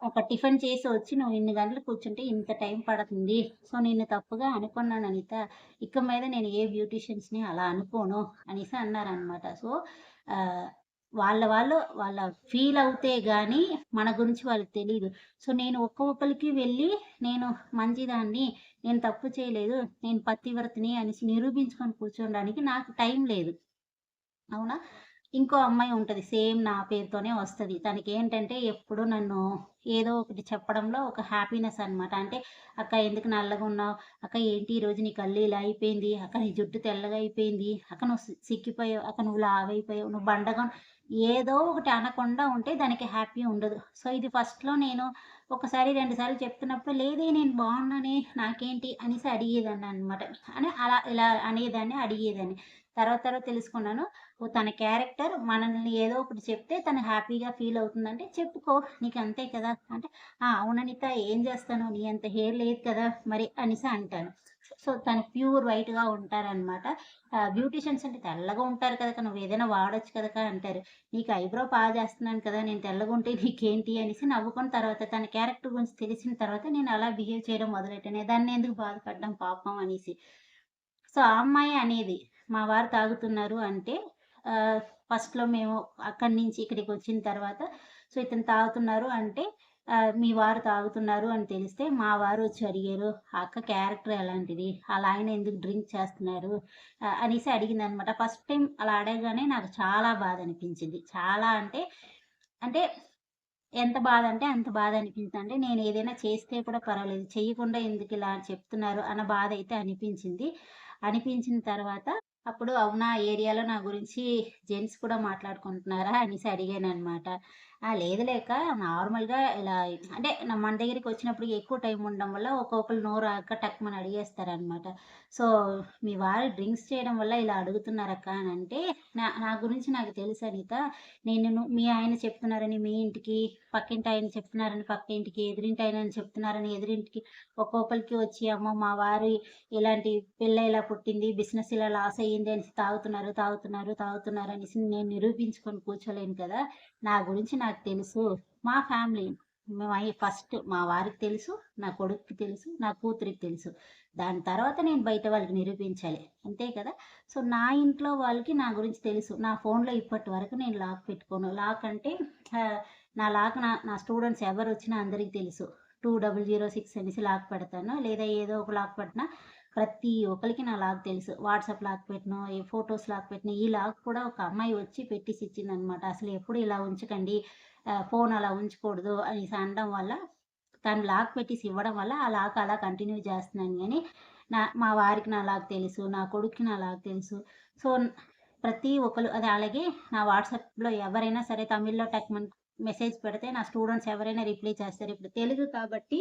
ఒక టిఫిన్ చేసి వచ్చి నువ్వు ఇన్ని గంటలు కూర్చుంటే ఇంత టైం పడుతుంది. సో, నిన్ను తప్పుగా అనుకున్నాను అనిత. ఇక మీద నేను ఏ బ్యూటీషియన్స్‌ని అలా అనుకోను అనేసి అన్నారనమాట. సో, ఆహ్, వాళ్ళ ఫీల్ అవుతే గాని మన గురించి వాళ్ళకి తెలీదు. సో, నేను ఒక్కొక్కళ్ళకి వెళ్ళి నేను మంచిదాన్ని, నేను తప్పు చేయలేదు, నేను పతివ్రతని అనేసి నిరూపించుకొని కూర్చోడానికి నాకు టైం లేదు. అవునా? ఇంకో అమ్మాయి ఉంటది. సేమ్ నా పేరుతోనే వస్తది. తనకేంటంటే ఎప్పుడు నన్ను ఏదో ఒకటి చెప్పడంలో ఒక హ్యాపీనెస్ అనమాట. అంటే "అక్క ఎందుకు నల్లగున్నావు? అక్క ఏంటి ఈరోజు నీ కళ్ళు ఇలా అయిపోయింది? అక్క నీ జుట్టు తెల్లగా అయిపోయింది. అక్క నువ్వు సిక్కిపోయావు. అక్క నువ్వు లావైపోయావు. నువ్వు బండగా" ఏదో ఒకటి అనకుండా ఉంటే దానికి హ్యాపీ ఉండదు. సో, ఇది ఫస్ట్‌లో నేను ఒకసారి, 2 సార్లు చెప్తున్నప్పుడు "లేదే నేను బావున్నానే నాకేంటి" అనేసి అడిగేదాన్ననమాట. అలా ఇలా అనేదాన్ని, అడిగేదాన్ని. తర్వాత తర్వాత తెలుసుకున్నాను. ఓహ్! తన క్యారెక్టర్ మనల్ని ఏదో ఒకటి చెప్తే తను హ్యాపీగా ఫీల్ అవుతుందంటే, "చెప్పుకో నీకంతే కదా!" అంటే, "ఆ! అవుననిత ఏం చేస్తాను నీ అంత హెయిర్ లేదు కదా! మరి" అనేసి అంటాను. సో, తను ప్యూర్ వైట్‌గా ఉంటారనమాట. బ్యూటీషియన్స్ అంటే తెల్లగా ఉంటారు కదక్క! నువ్వేదైనా వాడొచ్చు కదక్క! అంటారు. "నీకు ఐబ్రో చేస్తున్నాను కదా! నేను తెల్లగుంటే నీకేంటి" అనేసి నవ్వుకొని తర్వాత తన క్యారెక్టర్ గురించి తెలిసిన తర్వాత నేను అలా బిహేవ్ చేయడం మొదలెట్టాను. దాన్నెందుకు బాధపడ్డం పాపం అనేసి. సో, ఆ అమ్మాయే అనేది, మా వారు తాగుతున్నారు అంటే ఆహ్, ఫస్ట్‌లో మేము అక్కడి నుంచి ఇక్కడికొచ్చిన తర్వాత, సో, ఇతను తాగుతున్నారు అంటే మీ వారు తాగుతున్నారు అని తెలిస్తే, మా వారు వచ్చి అడిగారు, "ఆ అక్క క్యారెక్టర్ ఎలాంటిది? ఆళ్ళ ఆయన ఎందుకు డ్రింక్ చేస్తున్నారు?" అనేసి అడిగిందనమాట. ఫస్ట్ టైమ్ అలా అడగగానే నాకు చాలా బాధనిపించింది. చాలా అంటే, అంటే ఎంత బాధంటే అంత బాధనిపించింది. అంటే నేనేదైనా చేస్తే కూడా పర్వాలేదు. చెయ్యకుండా ఎందుకిలా చెప్తున్నారు అన్న బాధైతే అనిపించింది. అనిపించిన తర్వాత అప్పుడు అవునా! ఏరియాలో నా గురించి జెంట్స్ కూడా మాట్లాడుకుంటున్నారా అనేసి అడిగాననమాట. లేదులే అక్క నార్మల్‌గా ఇలా అంటే మన దగ్గరికొచ్చినప్పుడు ఎక్కువ టైం ఉండడం వల్ల ఒక్కొక్కళ్ళు నోరాక టక్‌మని అడిగేస్తారనమాట. సో, మీ వారు డ్రింక్స్ చేయడం వల్ల ఇలా అడుగుతున్నారక్క అనంటే, నా గురించి నాకు తెలుసు అనిత. మీ ఆయన చెప్తున్నారని మీ ఇంటికి, పక్కింటి ఆయన చెప్తున్నారని పక్కింటికి, ఎదురింటి ఆయనని చెప్తున్నారని ఎదురింటికి, ఒక్కొక్కళ్ళకి వచ్చి అమ్మో! మా వారి ఇలాంటి పిల్ల ఇలా పుట్టింది, బిజినెస్ ఇలా లాస్ అయ్యింది అనేసి తాగుతున్నారు అనేసి నేను నిరూపించుకొని కూర్చోలేను కదా! నా గురించి నాకు తెలుసు. మా ఫ్యామిలీ ఫస్ట్ మా వారికి తెలుసు, నా కొడుక్కి తెలుసు, నా కూతురికి తెలుసు. దాని తర్వాత నేను బయట వాళ్ళకి నిరూపించాలి. అంతే కదా! సో, నా ఇంట్లో వాళ్ళకి నా గురించి తెలుసు. నా ఫోన్‌లో ఇప్పటి వరకు నేను లాక్ పెట్టుకోను. లాక్ అంటే ఆహ్, నా లాక్ నా స్టూడెంట్స్ ఎవరొచ్చినా అందరికి తెలుసు. 2006 అనేసి లాక్ పెడతాను. లేదా ఏదో ఒక లాక్ పెట్టినా ప్రతి ఒక్కళ్ళకి నా లాక్ తెలుసు. వాట్సాప్ లాక్ పెట్టినో, ఈ ఫోటోస్ లాక్ పెట్టినా, ఈ లాక్ కూడా ఒక అమ్మాయి వచ్చి పెట్టేసి ఇచ్చిందనమాట. అసలు ఎప్పుడు ఇలా ఉంచకండి. ఫోన్ అలా ఉంచకూడదు అనేసి అనడం వల్ల తను లాక్ పెట్టేసి ఇవ్వడం వల్ల ఆ లాక్ అలా కంటిన్యూ చేస్తున్నాను గానీ, మా వారికి నా లాక్ తెలుసు. నా కొడుక్కి నా లాక్ తెలుసు. సో, ప్రతి ఒక్కళ్ళు అది అలాగే నా వాట్సాప్‌లో ఎవరైనా సరే తమిళ్‌లో టక్‌మని మెసేజ్ పెడితే నా స్టూడెంట్స్ ఎవరైనా రిప్లై చేస్తారు. ఇప్పుడు తెలుగు కాబట్టి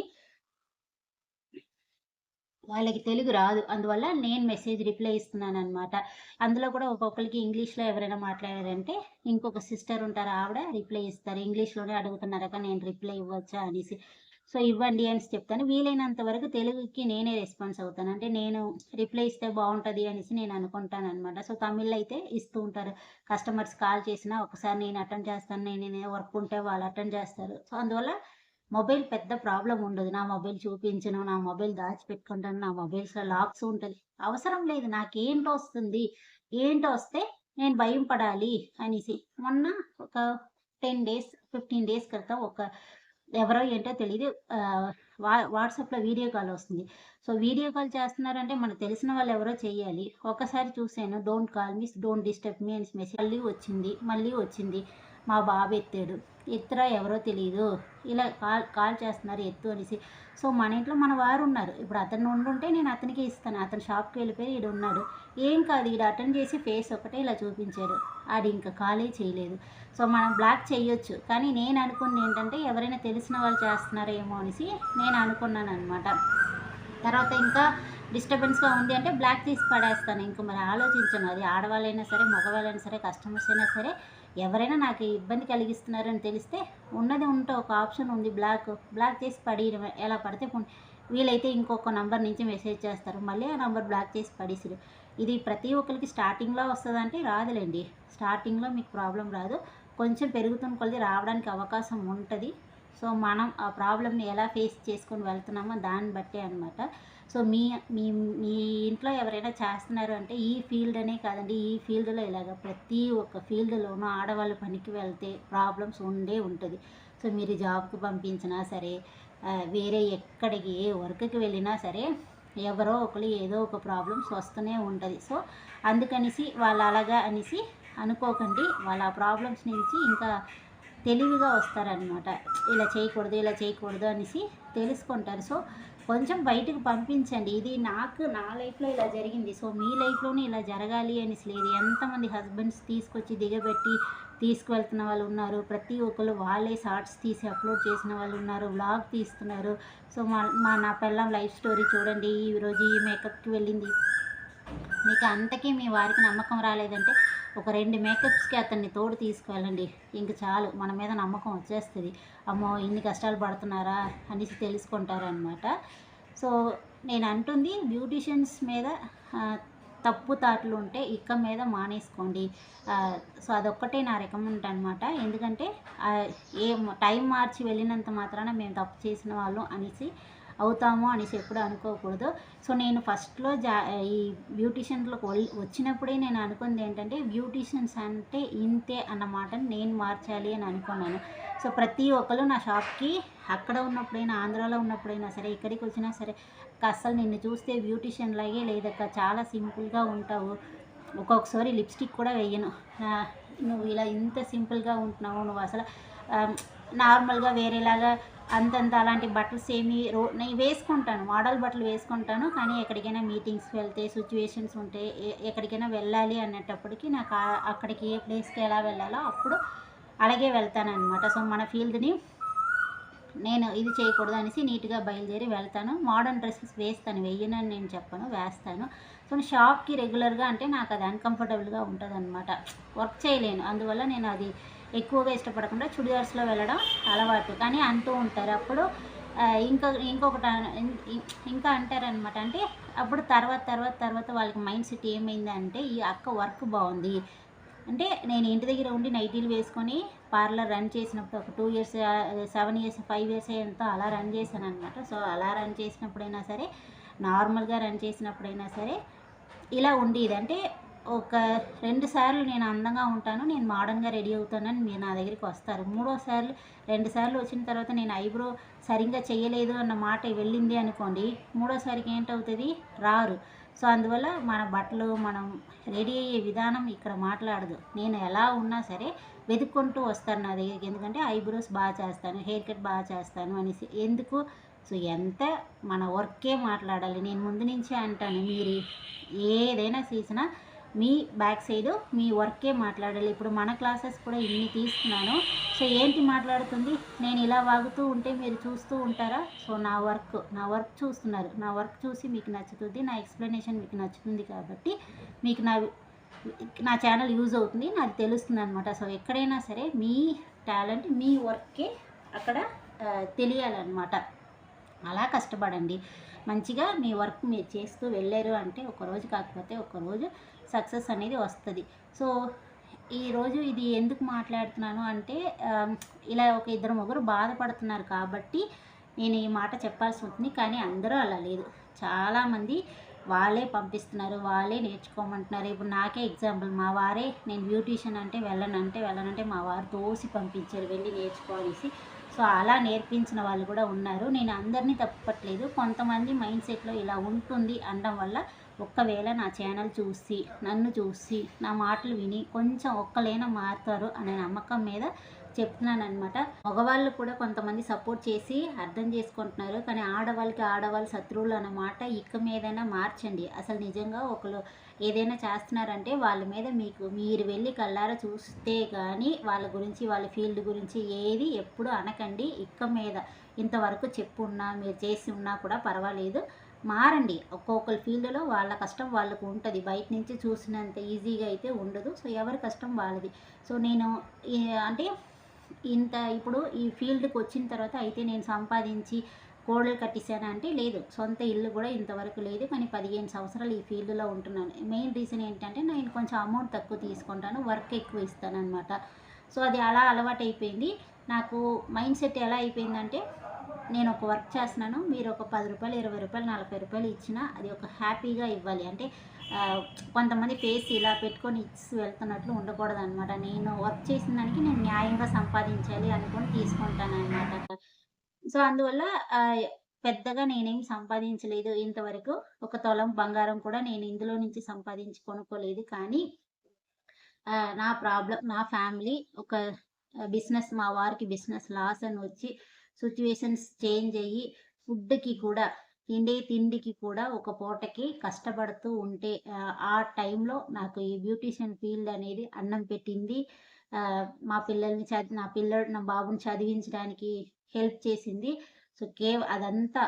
వాళ్ళకి తెలుగు రాదు. అందువల్ల నేను మెసేజ్ రిప్లై ఇస్తున్నాననమాట. అందులో కూడా ఒక్కొక్కళ్ళకి ఇంగ్లీష్‌లో ఎవరైనా మాట్లాడారంటే, ఇంకొక సిస్టర్ ఉంటారు ఆవిడ రిప్లై ఇస్తారు. ఇంగ్లీష్‌లోనే అడుగుతున్నారక్క నేను రిప్లై ఇవ్వచ్చా అనేసి. సో, ఇవ్వండి అనేసి చెప్తాను. వీలైనంత వరకు తెలుగుకి నేనే రెస్పాన్స్ అవుతాను. అంటే నేను రిప్లై ఇస్తే బావుంటది అనేసి నేను అనుకుంటాననమాట. సో, తమిళ్‌లో అయితే ఇస్తూ ఉంటారు. కస్టమర్స్ కాల్ చేసినా ఒకసారి నేను అటెండ్ చేస్తాను. నేనేదైనా వర్క్ ఉంటే వాళ్ళు అటెండ్ చేస్తారు. సో, అందువల్ల మొబైల్ పెద్ద ప్రాబ్లమ్ ఉండదు. నా మొబైల్ చూపించను, నా మొబైల్ దాచిపెట్టుకుంటాను, నా మొబైల్స్‌లో లాక్స్ ఉంటది. అవసరం లేదు. నాకేంటొస్తుంది? ఏంటొస్తే నేను భయం పడాలి అనేసి. మొన్న ఒక 10 డేస్, 15 డేస్ క్రితం ఎవరో ఏంటో తెలీదు. వాట్సాప్‌లో వీడియో కాల్ వస్తుంది. సో, వీడియో కాల్ చేస్తున్నారంటే మనకు తెలిసిన వాళ్ళెవరో చెయ్యాలి. ఒక్కసారి చూసాను. Don't call me, don't disturb me అనేసి మెసేజ్ మళ్ళీ వచ్చింది. మా బాబు ఎత్తాడు. ఎత్తురా ఎవరో తెలీదు. ఇలా కాల్ కాల్ చేస్తున్నారు ఎత్తు అనేసి. సో, మన ఇంట్లో మన వారున్నారు. ఇప్పుడు అతను ఉండుంటే నేను అతనికే ఇస్తాను. అతను షాప్‌కి వెళ్ళిపోయి ఈడున్నాడు. ఏం కాదు ఈడు అటెండ్ చేసి ఫేస్ ఒకటే ఇలా చూపించాడు. ఆడింక కాలే చేయలేదు. సో, మనం బ్లాక్ చేయొచ్చు. కానీ నేను అనుకుందేంటంటే ఎవరైనా తెలిసిన వాళ్ళు చేస్తున్నారేమో అనేసి నేను అనుకున్నాననమాట. తర్వాత ఇంకా డిస్టర్బెన్స్‌గా ఉంది అంటే బ్లాక్ చేసి పడేస్తాను. ఇంక మరి ఆలోచించను. అది ఆడవాళ్ళైనా సరే, మగవాళ్ళైనా సరే, కస్టమర్స్ అయినా సరే, ఎవరైనా నాకు ఇబ్బంది కలిగిస్తున్నారని తెలిస్తే ఉన్నది ఉంటే ఒక ఆప్షన్ ఉంది బ్లాక్. బ్లాక్ చేసి పడేయడమే. ఎలా పడితే వీలైతే ఇంకొక నంబర్ నుంచి మెసేజ్ చేస్తారు. మళ్ళీ ఆ నంబర్ బ్లాక్ చేసి పడేసిర్రు. ఇది ప్రతి ఒక్కళ్ళకి స్టార్టింగ్‌లో వస్తదంటే రాదులెండి. స్టార్టింగ్‌లో మీకు ప్రాబ్లమ్ రాదు. కొంచెం పెరుగుతున్న కొద్దీ రావడానికి అవకాశం ఉంటది. సో మనం ఆ ప్రాబ్లమ్ని ఎలా ఫేస్ చేసుకొని వెళ్తున్నామో దాన్ని బట్టే అనమాట. సో మీ మీ మీ ఇంట్లో ఎవరైనా చేస్తున్నారు అంటే ఈ ఫీల్డ్ అనే కాదండి, ఈ ఫీల్డ్లో ఇలాగ ప్రతి ఒక్క ఫీల్డ్లోనూ ఆడవాళ్ళు పనికి వెళ్తే ప్రాబ్లమ్స్ ఉండే ఉంటుంది. సో మీరు జాబ్కి పంపించినా సరే, వేరే ఎక్కడికి ఏ వర్క్కి వెళ్ళినా సరే ఎవరో ఒకరు ఏదో ఒక ప్రాబ్లమ్స్ వస్తూనే ఉంటుంది. సో అందుకనేసి వాళ్ళు అలాగా అనేసి అనుకోకండి, వాళ్ళ ఆ ప్రాబ్లమ్స్ నుంచి ఇంకా తెలివిగా వస్తారనమాట. ఇలా చేయకూడదు ఇలా చేయకూడదు అనేసి తెలుసుకుంటారు. సో కొంచెం బయటకు పంపించండి. ఇది నాకు నా లైఫ్లో ఇలా జరిగింది. సో మీ లైఫ్లోనే ఇలా జరగాలి అనేసి లేదు. ఎంతమంది హస్బెండ్స్ తీసుకొచ్చి దిగబెట్టి తీసుకువెళ్తున్న వాళ్ళు ఉన్నారు. ప్రతి ఒక్కరు వాళ్ళే షార్ట్స్ తీసి అప్లోడ్ చేసిన వాళ్ళు ఉన్నారు, వ్లాగ్ తీస్తున్నారు. సో నా పెళ్ళాం లైఫ్ స్టోరీ చూడండి, ఈరోజు ఈ మేకప్కి వెళ్ళింది. మీకు అంతకీ మీ వారికి నమ్మకం రాలేదంటే ఒక 2 మేకప్స్కి అతన్ని తోడు తీసుకువెళ్ళండి, ఇంక చాలు, మన మీద నమ్మకం వచ్చేస్తుంది. అమ్మో ఇన్ని కష్టాలు పడుతున్నారా అనేసి తెలుసుకుంటారనమాట. సో నేను అంటుంది బ్యూటీషియన్స్ మీద తప్పు తాట్లు ఉంటే ఇక్క మీద మానేసుకోండి. సో అదొక్కటే నా రికమెండ్ అనమాట. ఎందుకంటే ఏ టైం మార్చి వెళ్ళినంత మాత్రాన మేము తప్పు చేసిన వాళ్ళం అనేసి అవుతాము అనేసి ఎప్పుడు అనుకోకూడదు. సో నేను ఫస్ట్లో ఈ బ్యూటీషియన్లోకి వచ్చినప్పుడే నేను అనుకుంది ఏంటంటే బ్యూటీషియన్స్ అంటే ఇంతే అన్న మాటని నేను మార్చాలి అని అనుకున్నాను. సో ప్రతి ఒక్కరు నా షాప్కి అక్కడ ఉన్నప్పుడైనా, ఆంధ్రాలో ఉన్నప్పుడైనా సరే, ఇక్కడికి వచ్చినా సరే, అస్సలు నిన్ను చూస్తే బ్యూటీషియన్ లాగే లేదక్క, చాలా సింపుల్గా ఉంటావు, ఒక్కొక్కసారి లిప్స్టిక్ కూడా వేయను, నువ్వు ఇలా ఇంత సింపుల్గా ఉంటున్నావు, నువ్వు అసలు నార్మల్గా వేరేలాగా అంతంత అలాంటి బట్టలు నేను వేసుకుంటాను, మోడల్ బట్టలు వేసుకుంటాను. కానీ ఎక్కడికైనా మీటింగ్స్కి వెళ్తే, సిచ్యువేషన్స్ ఉంటే, ఎక్కడికైనా వెళ్ళాలి అనేటప్పటికి నాకు అక్కడికి ఏ ప్లేస్కి ఎలా వెళ్ళాలో అప్పుడు అలాగే వెళ్తానన్నమాట. సో మన ఫీల్డ్ని నేను ఇది చేయకూడదు అనేసి నీట్గా బయలుదేరి వెళ్తాను. మోడర్న్ డ్రెస్సెస్ వేస్తాను, వెయ్యనని నేను చెప్పను, వేస్తాను. సో షాప్కి రెగ్యులర్గా అంటే నాకు అది అన్కంఫర్టబుల్గా ఉంటుంది అనమాట, వర్క్ చేయలేను. అందువల్ల నేను అది ఎక్కువగా ఇష్టపడకుండా చుడిదార్స్లో వెళ్ళడం అలవాటు. కానీ అంటూ ఉంటారు అప్పుడు ఇంకొకటి ఇంకా అంటారనమాట. అంటే అప్పుడు తర్వాత వాళ్ళకి మైండ్ సెట్ ఏమైందంటే ఈ అక్క వర్క్ బాగుంది అంటే, నేను ఇంటి దగ్గర ఉండి నైటీలు వేసుకొని పార్లర్ రన్ చేసినప్పుడు ఒక 2 ఇయర్స్ 7 ఇయర్స్ 5 ఇయర్స్ ఎంతో అలా రన్ చేశాను అనమాట. సో అలా రన్ చేసినప్పుడైనా సరే, నార్మల్గా రన్ చేసినప్పుడైనా సరే ఇలా ఉండేది. అంటే ఒక 2 సార్లు నేను అందంగా ఉంటాను, నేను మోడర్న్గా రెడీ అవుతానని మీరు నా దగ్గరికి వస్తారు. 2 సార్లు వచ్చిన తర్వాత నేను ఐబ్రో సరిగ్గా చేయలేదు అన్న మాట వెళ్ళింది అనుకోండి, మూడోసారికి ఏంటవుతుంది, రారు. సో అందువల్ల మన బట్టలు మనం రెడీ అయ్యే విధానం ఇక్కడ మాట్లాడదు. నేను ఎలా ఉన్నా సరే వెతుక్కుంటూ వస్తారు నా దగ్గరికి. ఎందుకంటే ఐబ్రోస్ బాగా చేస్తాను, హెయిర్ కట్ బాగా చేస్తాను అనేసి. ఎందుకు? సో ఎంత మన వర్కే మాట్లాడాలి. నేను ముందు నుంచే అంటాను, మీరు ఏదైనా చేసినా మీ బ్యాక్ సైడ్ మీ వర్కే మాట్లాడాలి. ఇప్పుడు మన క్లాసెస్ కూడా ఇన్ని తీసుకున్నాను. సో ఏంటి మాట్లాడుతుంది, నేను ఇలా వాగుతూ ఉంటే మీరు చూస్తూ ఉంటారా? సో నా వర్క్ చూస్తున్నారు, నా వర్క్ చూసి మీకు నచ్చుతుంది, నా ఎక్స్ప్లెనేషన్ మీకు నచ్చుతుంది కాబట్టి మీకు నా ఛానల్ యూజ్ అవుతుంది, నాకు తెలుస్తుంది అనమాట. సో ఎక్కడైనా సరే మీ టాలెంట్ మీ వర్కే అక్కడ తెలియాలన్నమాట. అలా కష్టపడండి, మంచిగా మీ వర్క్ మీరు చేస్తూ వెళ్ళారు అంటే ఒకరోజు కాకపోతే ఒకరోజు సక్సెస్ అనేది వస్తుంది. సో ఈరోజు ఇది ఎందుకు మాట్లాడుతున్నాను అంటే, ఇలా ఒక 2-3 బాధపడుతున్నారు కాబట్టి నేను ఈ మాట చెప్పాల్సి ఉంటుంది. కానీ అందరూ అలా లేదు, చాలామంది వాళ్ళే పంపిస్తున్నారు, వాళ్ళే నేర్చుకోమంటున్నారు. ఇప్పుడు నాకే ఎగ్జాంపుల్, మా వారే నేను బ్యూటీషియన్ అంటే వెళ్ళనంటే మా వారు తోసి పంపించారు వెళ్ళి నేర్చుకోవాలేసి. సో అలా నేర్పించిన వాళ్ళు కూడా ఉన్నారు. నేను అందరినీ తప్పట్లేదు, కొంతమంది మైండ్ సెట్లో ఇలా ఉంటుంది అనడం వల్ల ఒక్కవేళ నా ఛానల్ చూసి, నన్ను చూసి, నా మాటలు విని కొంచెం ఒక్కలైనా మారుతారు అనే నమ్మకం మీద చెప్తున్నానమాట. మగవాళ్ళు కూడా కొంతమంది సపోర్ట్ చేసి అర్థం చేసుకుంటున్నారు. కానీ ఆడవాళ్ళు శత్రువులు అన్నమాట ఇక మీదైనా మార్చండి. అసలు నిజంగా ఒకరు ఏదైనా చేస్తున్నారంటే వాళ్ళ మీద మీరు వెళ్ళి కళ్ళారా చూస్తే కానీ వాళ్ళ గురించి, వాళ్ళ ఫీల్డ్ గురించి ఏది ఎప్పుడు అనకండి. ఇక మీద ఇంతవరకు చెప్పున్నా, మీరు చేసి ఉన్నా కూడా పర్వాలేదు, మారండి. ఒక్కొక్కరి ఫీల్డ్లో వాళ్ళ కష్టం వాళ్ళకు ఉంటుంది, బయట నుంచి చూసినంత ఈజీగా అయితే ఉండదు. సో ఎవరి కష్టం వాళ్ళది. సో నేను అంటే ఇప్పుడు ఈ ఫీల్డ్కి వచ్చిన తర్వాత అయితే నేను సంపాదించి కోడలు కట్టేశాను అంటే లేదు, సొంత ఇల్లు కూడా ఇంతవరకు లేదు. కానీ 15 సంవత్సరాలు ఈ ఫీల్డ్లో ఉంటున్నాను. మెయిన్ రీజన్ ఏంటంటే నేను కొంచెం అమౌంట్ తక్కువ తీసుకుంటాను, వర్క్ ఎక్కువ ఇస్తాను అనమాట. సో అది అలా అలవాటు అయిపోయింది. నాకు మైండ్ సెట్ ఎలా అయిపోయిందంటే, నేను ఒక వర్క్ చేస్తున్నాను. మీరు ఒక రూ. 10, రూ. 20, రూ. 40 ఇచ్చినా అది ఒక హ్యాపీగా ఇవ్వాలి. అంటే కొంతమంది ఫేస్ ఇలా పెట్టుకొని ఇచ్చి వెళ్తున్నట్లు ఉండకూడదనమాట. నేను వర్క్ చేసిన దానికి నేను న్యాయంగా సంపాదించాలి అనుకోని తీసుకుంటాననమాట. సో, అందువల్ల పెద్దగా నేనేం సంపాదించలేదు ఇంతవరకు. ఒక తులం బంగారం కూడా నేను ఇందులో నుంచి సంపాదించి కొనుక్కోలేదు. కానీ నా ఫ్యామిలీ ఒక బిజినెస్, మా వారికి బిజినెస్ లాస్ అని వచ్చి సిట్యుయేషన్స్ చేంజ్ అయ్యి ఫుడ్‌కి కూడా తిండికి కూడా ఒక పూటకి కష్టపడుతూ ఉంటే ఆ టైంలో నాకు ఈ బ్యూటీషియన్ ఫీల్డ్ అనేది అన్నం పెట్టింది. మా పిల్లల్ని నా బాబుని చదివించడానికి హెల్ప్ చేసింది. సో, అదంతా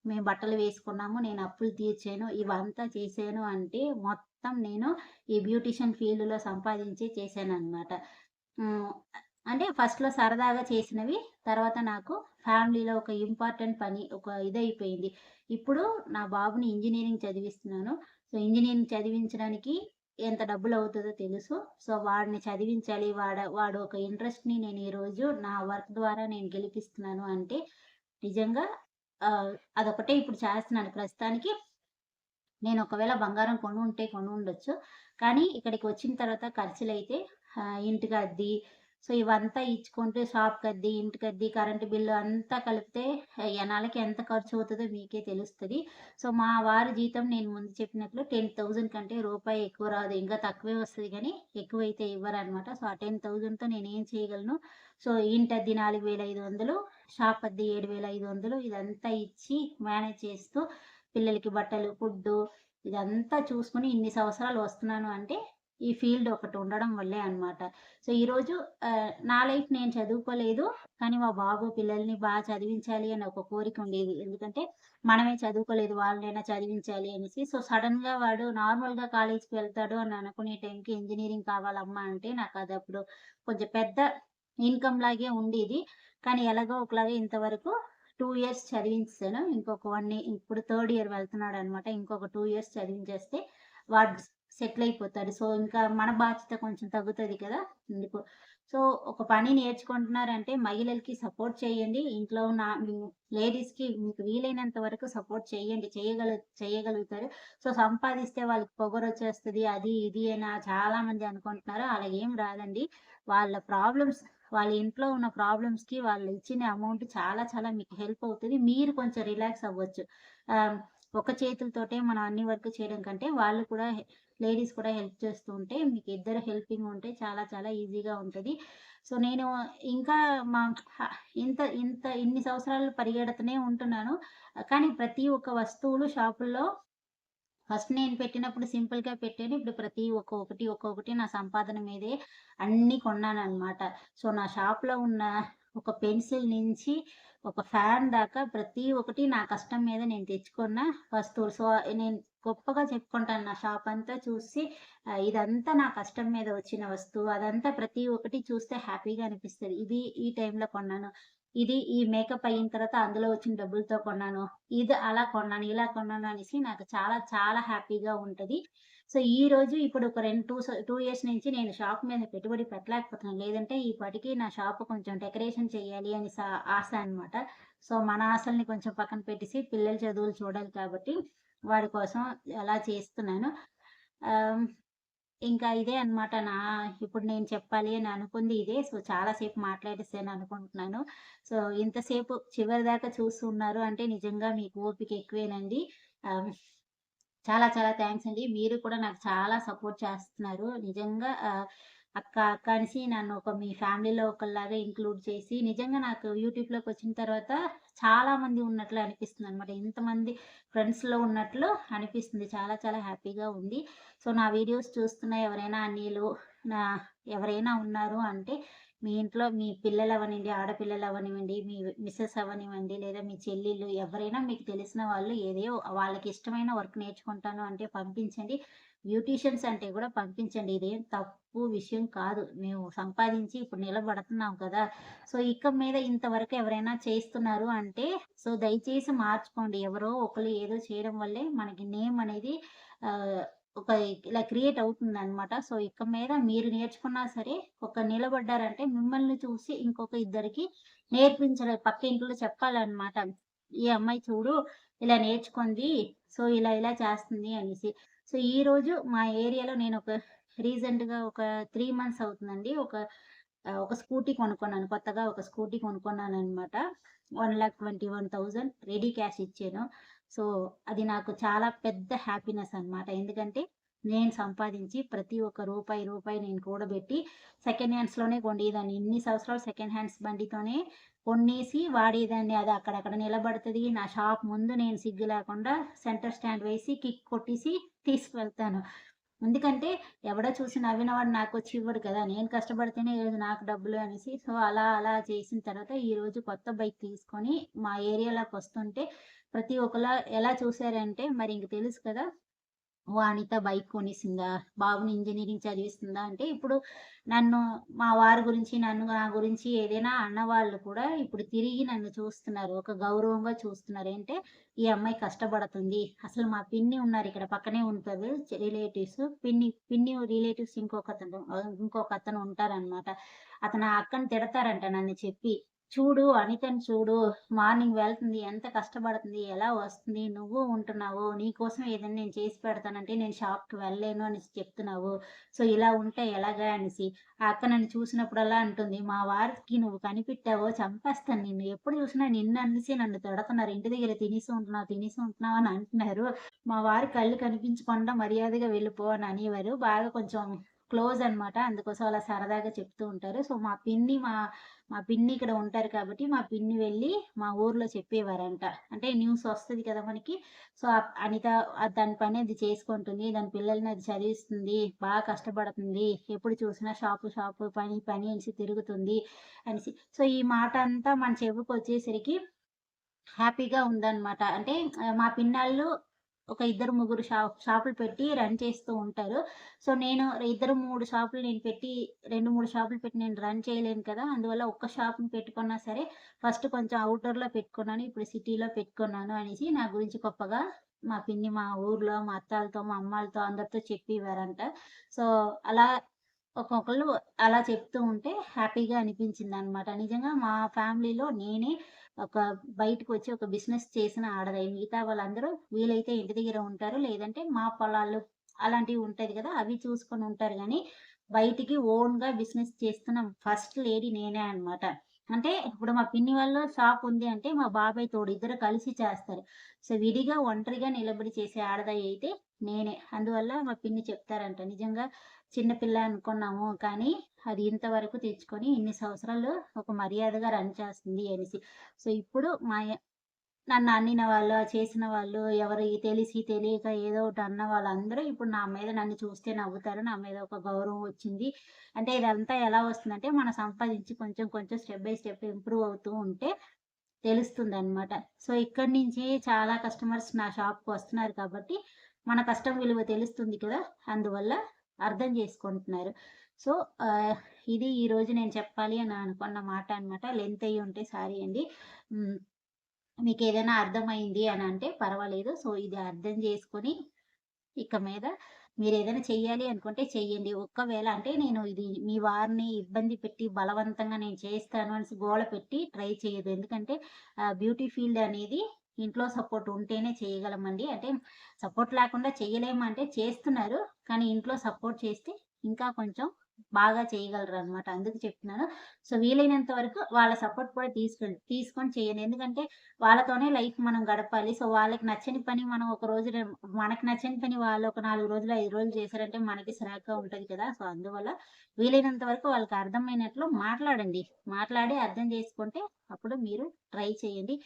మేము బట్టలు వేసుకున్నాము. నేను అప్పులు తీర్చాను. ఇవంతా చేశాను అంటే మొత్తం నేను ఈ బ్యూటీషియన్ ఫీల్డ్‌లో సంపాదించి చేశాననమాట. హ్మ్. అంటే ఫస్ట్‌లో సరదాగా చేసినవి. తర్వాత నాకు ఫ్యామిలీలో ఒక ఇంపార్టెంట్ పని ఒక ఇదయిపోయింది. ఇప్పుడు నా బాబుని ఇంజినీరింగ్ చదివిస్తున్నాను. సో, ఇంజినీరింగ్ చదివించడానికి ఎంత డబ్బులవుతదో తెలుసు. సో, వాడిని చదివించాలి. వాడు ఒక ఇంట్రెస్ట్‌ని నేను ఈరోజు నా వర్క్ ద్వారా నేను గెలిపిస్తున్నాను అంటే నిజంగా అదొకటే ఇప్పుడు చేస్తున్నాను ప్రస్తుతానికి. నేను ఒకవేళ బంగారం కొనుండొచ్చు. కానీ ఇక్కడికి వచ్చిన తర్వాత ఖర్చులైతే ఇంటికద్ది, సో, ఇవంతా ఇచ్చుకుంటూ షాప్‌కద్ది, ఇంటికద్ది, కరెంటు బిల్లు అంతా కలిపితే నెలకి ఎంత ఖర్చవుతదో మీకే తెలుస్తది. సో, మా వారి జీతం నేను ముందు చెప్పినట్లు 10,000 కంటే రూపాయి ఎక్కువ రాదు. ఇంకా తక్కువే వస్తది గానీ, ఎక్కువైతే ఇవ్వరనమాట. సో, ఆ 10,000తో నేనేం చేయగలను? సో, ఇంటద్దె 4,500, షాప్ అద్దె 7,500 ఇదంతా ఇచ్చి మేనేజ్ చేస్తూ పిల్లలకి బట్టలు, ఫుడ్డు ఇదంతా చూసుకొని ఇన్ని సంవత్సరాలు వస్తున్నాను అంటే, ఈ ఫీల్డ్ ఒకటి ఉండడం వల్లే అన్నమాట. సో, ఈరోజు నా లైఫ్ నేను చదువుకోలేదు. కానీ మా బాబు పిల్లల్ని చదివించాలి అని ఒక కోరిక ఉండేది. ఎందుకంటే, మనమే చదువుకోలేదు వాళ్ళనైనా చదివించాలి అనేసి. సో, సడెన్‌గా వాడు నార్మల్‌గా కాలేజ్‌కి వెళ్తాడు అని అనుకునే టైంకి ఇంజినీరింగ్ కావాలమ్మా అంటే, నాకదప్పుడు కొంచెం పెద్ద ఇన్‌కమ్ లాగే ఉండేది. కానీ ఎలాగో ఒకలాగా ఇంతవరకు 2 ఇయర్స్ చదివించేసాను. ఇంకొక 1 ఇప్పుడు థర్డ్ ఇయర్ వెళ్తున్నాడనమాట. ఇంకొక 2 ఇయర్స్ చదివించేస్తే వాడు సెటిల్ అయిపోతాడు. సో, ఇంకా మన బాధ్యత కొంచెం తగ్గుతది కదా! అందుకు. సో, ఒక పని నేర్చుకుంటున్నారంటే మహిళలకి సపోర్ట్ చేయండి. ఇంట్లో ఉన్న లేడీస్‌కి మీకు వీలైనంత వరకు సపోర్ట్ చేయండి. చేయగలుగుతారు. సో, సంపాదిస్తే వాళ్ళకి పొగరొచ్చేస్తది. అది ఇది అని చాలామంది అనుకుంటున్నారు. అలా ఏం రాదండి. వాళ్ళ ప్రాబ్లమ్స్ వాళ్ళ ఇంట్లో ఉన్న ప్రాబ్లమ్స్‌కి వాళ్ళు ఇచ్చిన అమౌంట్ చాలా చాలా మీకు హెల్ప్ అవుతది. మీరు కొంచెం రిలాక్స్ అవ్వచ్చు. ఆహ్, ఒక చేతులతోటే మనం అన్ని వర్క్ చేయడం కంటే వాళ్ళు కూడా లేడీస్ కూడా హెల్ప్ చేస్తూ ఉంటే మీకు ఇద్దరు హెల్పింగ్ ఉంటే చాలా చాలా ఈజీగా ఉంటది. సో, నేను ఇంకా మా హ ఇంత ఇంత ఇన్ని సంవత్సరాలు పరిగెడుతూనే ఉంటున్నాను. కానీ ప్రతి ఒక్క వస్తువులు షాపుల్లో ఫస్ట్ నేను పెట్టినప్పుడు సింపుల్‌గా పెట్టాను. ఇప్పుడు ప్రతి ఒక్కొక్కటి నా సంపాదన మీదే అన్నీ కొన్నాననమాట. సో, నా షాప్‌లో ఉన్న ఒక పెన్సిల్ నుంచి ఒక ఫ్యాన్ దాకా ప్రతి ఒక్కటి నా కష్టం మీద నేను తెచ్చుకున్న వస్తువులు. సో, నేను గొప్పగా చెప్పుకుంటాను నా షాప్ అంతా చూసి ఇదంతా నా కష్టం మీద వచ్చిన వస్తువు. అదంతా ప్రతి ఒక్కటి చూస్తే హ్యాపీగా అనిపిస్తది. ఇది ఈ టైంలో కొన్నాను. ఇది ఈ మేకప్ అయిన తర్వాత అందులో వచ్చిన డబ్బులతో కొన్నాను. ఇది అలా కొన్నాను, ఇలా కొన్నాను అనేసి నాకు చాలా చాలా హ్యాపీగా ఉంటది. సో, ఈరోజు ఇప్పుడు ఒక 2 ఇయర్స్ నుంచి నేను షాప్ మీద పెట్టుబడి పెట్టలేకపోతున్నాను. లేదంటే ఈ పాటికి నా షాప్ కొంచెం డెకరేషన్ చేయాలి అని ఆశ అన్నమాట. సో, మన ఆశల్ని కొంచెం పక్కన పెట్టేసి పిల్లల చదువులు చూడాలి కాబట్టి వాడి కోసం అలా చేస్తున్నాను. ఆహ్, ఇంకా ఇదే అన్నమాట ఇప్పుడు నేను చెప్పాలి అని అనుకుంది ఇదే. సో, చాలా సేపు మాట్లాడేసాను అనుకుంటున్నాను. సో, ఇంతసేపు చివరిదాకా చూస్తున్నారు అంటే నిజంగా మీకు ఓపిక ఎక్కువేనండి. ఆహ్, చాలా చాలా థాంక్స్ అండి. మీరు కూడా నాకు చాలా సపోర్ట్ చేస్తున్నారు. నిజంగా అక్క, అక్క అనేసి నన్ను మీ ఫ్యామిలీలో ఒకళ్ళలాగా ఇంక్లూడ్ చేసి నిజంగా నాకు యూట్యూబ్‌లోకొచ్చిన తర్వాత చాలా మంది ఉన్నట్లు అనిపిస్తుందనమాట. ఇంతమంది ఫ్రెండ్స్‌లో ఉన్నట్లు అనిపిస్తుంది. చాలా చాలా హ్యాపీగా ఉంది. సో, నా వీడియోస్ చూస్తున్న ఎవరైనా అన్నీలు నా ఎవరైనా ఉన్నారు అంటే మీ ఇంట్లో మీ పిల్లలవ్వనివ్వండి, ఆడపిల్లలవ్వనివ్వండి, మీ మిసెస్ అవ్వనివ్వండి, లేదా మీ చెల్లెళ్ళు ఎవరైనా మీకు తెలిసిన వాళ్ళు వాళ్ళకిష్టమైన వర్క్ నేర్చుకుంటాను అంటే పంపించండి. బ్యూటీషియన్స్ అంటే కూడా పంపించండి. ఇదేం తప్పు విషయం కాదు. మేము సంపాదించి ఇప్పుడు నిలబడుతున్నాం కదా! సో, ఇక మీద ఇంతవరకు ఎవరైనా చేస్తున్నారు అంటే సో, దయచేసి మార్చుకోండి. ఎవరో ఒకళ్ళు ఏదో చేయడం వల్లే మనకి నేమ్ అనేది ఆహ్, ఒక ఇలా క్రియేట్ అవుతుందనమాట. సో, ఇక మీద మీరు నేర్చుకున్నా సరే, ఒక నిలబడ్డారంటే మిమ్మల్ని చూసి ఇంకొక ఇద్దరికి నేర్పించడం పక్క ఇంట్లో చెప్పాలనమాట. ఈ అమ్మాయి చూడు ఇలా నేర్చుకుంది. సో, ఇలా ఇలా చేస్తుంది అనేసి. సో, ఈరోజు మా ఏరియాలో నేనొక రీసెంట్‌గా ఒక 3 మంత్స్ అవుతుందండి. ఒక స్కూటీ కొనుక్కున్నాను. కొత్తగా ఒక స్కూటీ కొనుక్కున్నాననమాట. 1,21,000 రెడీ క్యాష్ ఇచ్చాను. సో, అది నాకు చాలా పెద్ద హ్యాపీనెస్ అనమాట. ఎందుకంటే, నేను సంపాదించి ప్రతి ఒక్క రూపాయి, రూపాయి నేను కూడబెట్టి సెకండ్ హ్యాండ్స్‌లోనే కొనేదాన్ని. ఇన్ని సంవత్సరాలు సెకండ్ హ్యాండ్స్ బండితోనే కొనేసి వాడేదాన్ని. అది అక్కడక్కడ నిలబడతది. నా షాప్ ముందు నేను సిగ్గు లేకుండా సెంటర్ స్టాండ్ వేసి, కిక్ కొట్టేసి తీసుకువెళ్తాను. ఎందుకంటే ఎవడో చూసి నవ్వినవాడు నాకొచ్చి ఇవ్వడు కదా! నేను కష్టపడితేనే ఈరోజు నాకు డబ్బులు అనేసి. సో, అలా అలా చేసిన తర్వాత ఈరోజు కొత్త బైక్ తీసుకొని మా ఏరియాలోకొస్తుంటే ప్రతి ఒక్కలా ఎలా చూసారంటే మరి ఇంక తెలుసు కదా! ఓ అనిత బైక్ కొనేసిందా? బాబుని ఇంజినీరింగ్ చదివిస్తుందా? అంటే ఇప్పుడు నన్ను మా వారి గురించి, నా గురించి ఏదైనా అన్నవాళ్ళు కూడా ఇప్పుడు తిరిగి నన్ను చూస్తున్నారు. ఒక గౌరవంగా చూస్తున్నారు. ఏంటే ఈ అమ్మాయి కష్టపడుతుంది. అసలు మా పిన్ని ఉన్నారిక్కడ పక్కనే ఉంటారు రిలేటివ్స్. పిన్ని రిలేటివ్స్ ఇంకొకతను ఉంటారనమాట. అతను ఆ అక్కని తిడతారంట నన్ను చెప్పి. చూడు అనితని చూడు. మార్నింగ్ వెళ్తుంది. ఎంత కష్టపడుతుంది. ఎలా వస్తుంది. నువ్వు ఉంటున్నావు. నీకోసం ఏదైనా నేను చేసి పెడతానంటే నేను షాప్‌కి వెళ్ళలేను అనేసి చెప్తున్నావు. సో, ఇలా ఉంటే ఎలాగా అనేసి. ఆ అక్క నన్ను చూసినప్పుడల్లా అంటుంది. మా వారికి నువ్వు కనిపెట్టావో చంపేస్తాను నిన్ను. ఎప్పుడు చూసినా నిన్ను అనేసి నన్ను తిడతున్నారు. ఇంటి దగ్గర తినేసి ఉంటున్నావు అని అంటున్నారు. మా వారి కళ్ళు కనిపించకుండా మర్యాదగా వెళ్ళిపో అని అనేవారు. బాగా కొంచెం క్లోజ్ అనమాట. అందుకోసం అలా సరదాగా చెప్తూ ఉంటారు. సో, మా పిన్ని ఇక్కడ ఉంటారు కాబట్టి, మా పిన్ని వెళ్ళి మా ఊర్లో చెప్పేవారంట. అంటే న్యూస్ వస్తది కదా మనకి. సో, అనిత దాని పని అది చేసుకుంటుంది. దాని పిల్లల్ని అది చదివిస్తుంది. బాగా కష్టపడుతుంది. ఎప్పుడు చూసినా షాపు, పని అనేసి తిరుగుతుంది అనేసి. సో, ఈ మాట అంతా మన చెవుకొచ్చేసరికి హ్యాపీగా ఉందనమాట. అంటే మా పిన్నోళ్ళు ఒక ఇద్దరు, ముగ్గురు షాపులు పెట్టి రన్ చేస్తూ ఉంటారు. సో, నేను 3 షాపులు నేను పెట్టి 2, 3 షాపులు పెట్టి నేను రన్ చేయలేను కదా! అందువల్ల ఒక్క షాప్‌ని పెట్టుకున్నా సరే ఫస్ట్ కొంచెం ఔటర్‌లో పెట్టుకున్నాను. ఇప్పుడు సిటీలో పెట్టుకున్నాను అనేసి నా గురించి గొప్పగా మా పిన్ని మా ఊర్లో మా అత్తాలతో, మా అమ్మాలతో అందరితో చెప్పేవారంట. సో, అలా ఒక్కొక్కళ్ళు అలా చెప్తూ ఉంటే హ్యాపీగా అనిపించిందనమాట. నిజంగా మా ఫ్యామిలీలో నేనే ఒక బయటకొచ్చి ఒక బిజినెస్ చేసిన ఆడదాన్ని. మిగతా వాళ్ళందరూ వీలైతే ఇంటి దగ్గర ఉంటారు. లేదంటే మా పొలాలు అలాంటివి ఉంటది గదా! అవి చూసుకొని ఉంటారు గానీ, బయటికి ఓన్‌గా బిజినెస్ చేస్తున్న ఫస్ట్ లేడీ నేనే అనమాట. అంటే ఇప్పుడు మా పిన్ని వాళ్ళ షాప్ ఉంది అంటే మా బాబాయ్ తోడు ఇద్దరు కలిసి చేస్తారు. సో, విడిగా ఒంటరిగా నిలబడి చేసే ఆడదాయి అయితే నేనే. అందువల్ల మా పిన్ని చెప్తారంట. నిజంగా చిన్న పిల్ల అనుకున్నాము. కానీ అది ఇంతవరకు తెచ్చుకొని ఇన్ని సంవత్సరాలు ఒక మర్యాదగా రన్ చేస్తుంది అనేసి. సో, ఇప్పుడు నన్ను అన్నిన వాళ్ళు, చేసిన వాళ్ళు, తెలిసి తెలియక ఏదో ఒకటి అన్న వాళ్ళందరూ ఇప్పుడు నా మీద నన్ను చూస్తే నవ్వుతారు. నా మీద ఒక గౌరవం వచ్చింది. అంటే ఇదంతా ఎలా వస్తుందంటే మనం సంపాదించి కొంచెం కొంచెం స్టెప్ బై స్టెప్ ఇంప్రూవ్ అవుతూ ఉంటే తెలుస్తుందనమాట. సో, ఇక్కడి నుంచి చాలా కస్టమర్స్ నా షాప్‌కి వస్తున్నారు కాబట్టి, మన కష్టం విలువ తెలుస్తుంది కదా! అందువల్ల అర్థం చేసుకుంటున్నారు. సో, ఆహ్, ఇది ఈరోజు నేను చెప్పాలి అని అనుకున్న మాట అనమాట. లెంత్ అయ్యుంటే సారీ అండి. హ్మ్. మీకేదైనా అర్థమైంది అనంటే పర్వాలేదు. సో, ఇది అర్థం చేసుకొని ఇక మీద మీరేదైనా చెయ్యాలి అనుకుంటే చెయ్యండి. ఒక్కవేళ అంటే నేను ఇది మీ వారిని ఇబ్బంది పెట్టి బలవంతంగా నేను చేస్తాను అనేసి గోల పెట్టి ట్రై చేయొద్దు. ఎందుకంటే బ్యూటీ ఫీల్డ్ అనేది ఇంట్లో సపోర్ట్ ఉంటేనే చేయగలమండి. అంటే సపోర్ట్ లేకుండా చేయలేమంటే చేస్తున్నారు. కానీ ఇంట్లో సపోర్ట్ చేస్తే ఇంకా కొంచెం బాగా చేయగలరనమాట. అందుకు చెప్తున్నాను. సో, వీలైనంత వరకు వాళ్ళ సపోర్ట్ కూడా తీసుకొని చేయండి. ఎందుకంటే వాళ్ళతోనే లైఫ్ మనం గడపాలి. సో, వాళ్ళకి నచ్చని పని మనం ఒక రోజు మనకి నచ్చని పని వాళ్ళు ఒక 4 రోజులు, 5 రోజులు చేశారంటే మనకి చిరాకుగా ఉంటది కదా! సో, అందువల్ల వీలైనంత వరకు వాళ్ళకి అర్థమైనట్లు మాట్లాడండి. మాట్లాడి అర్థం చేసుకుంటే అప్పుడు మీరు ట్రై చేయండి.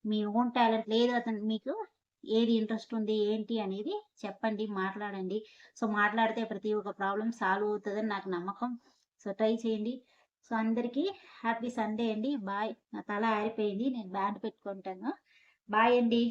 మీ ఓన్ టాలెంట్ లేదు మీకు ఏది ఇంట్రెస్ట్ ఉంది, ఏంటి అనేది చెప్పండి, మాట్లాడండి. సో, మాట్లాడితే ప్రతి ఒక్క ప్రాబ్లమ్ సాల్వ్ అవుతదని నాకు నమ్మకం. సో, ట్రై చేయండి. సో, అందరికీ హ్యాపీ సండే అండి. బాయ్. నా తల ఆరిపోయింది. నేను బ్యాండ్ పెట్టుకుంటాను. బాయ్ అండి.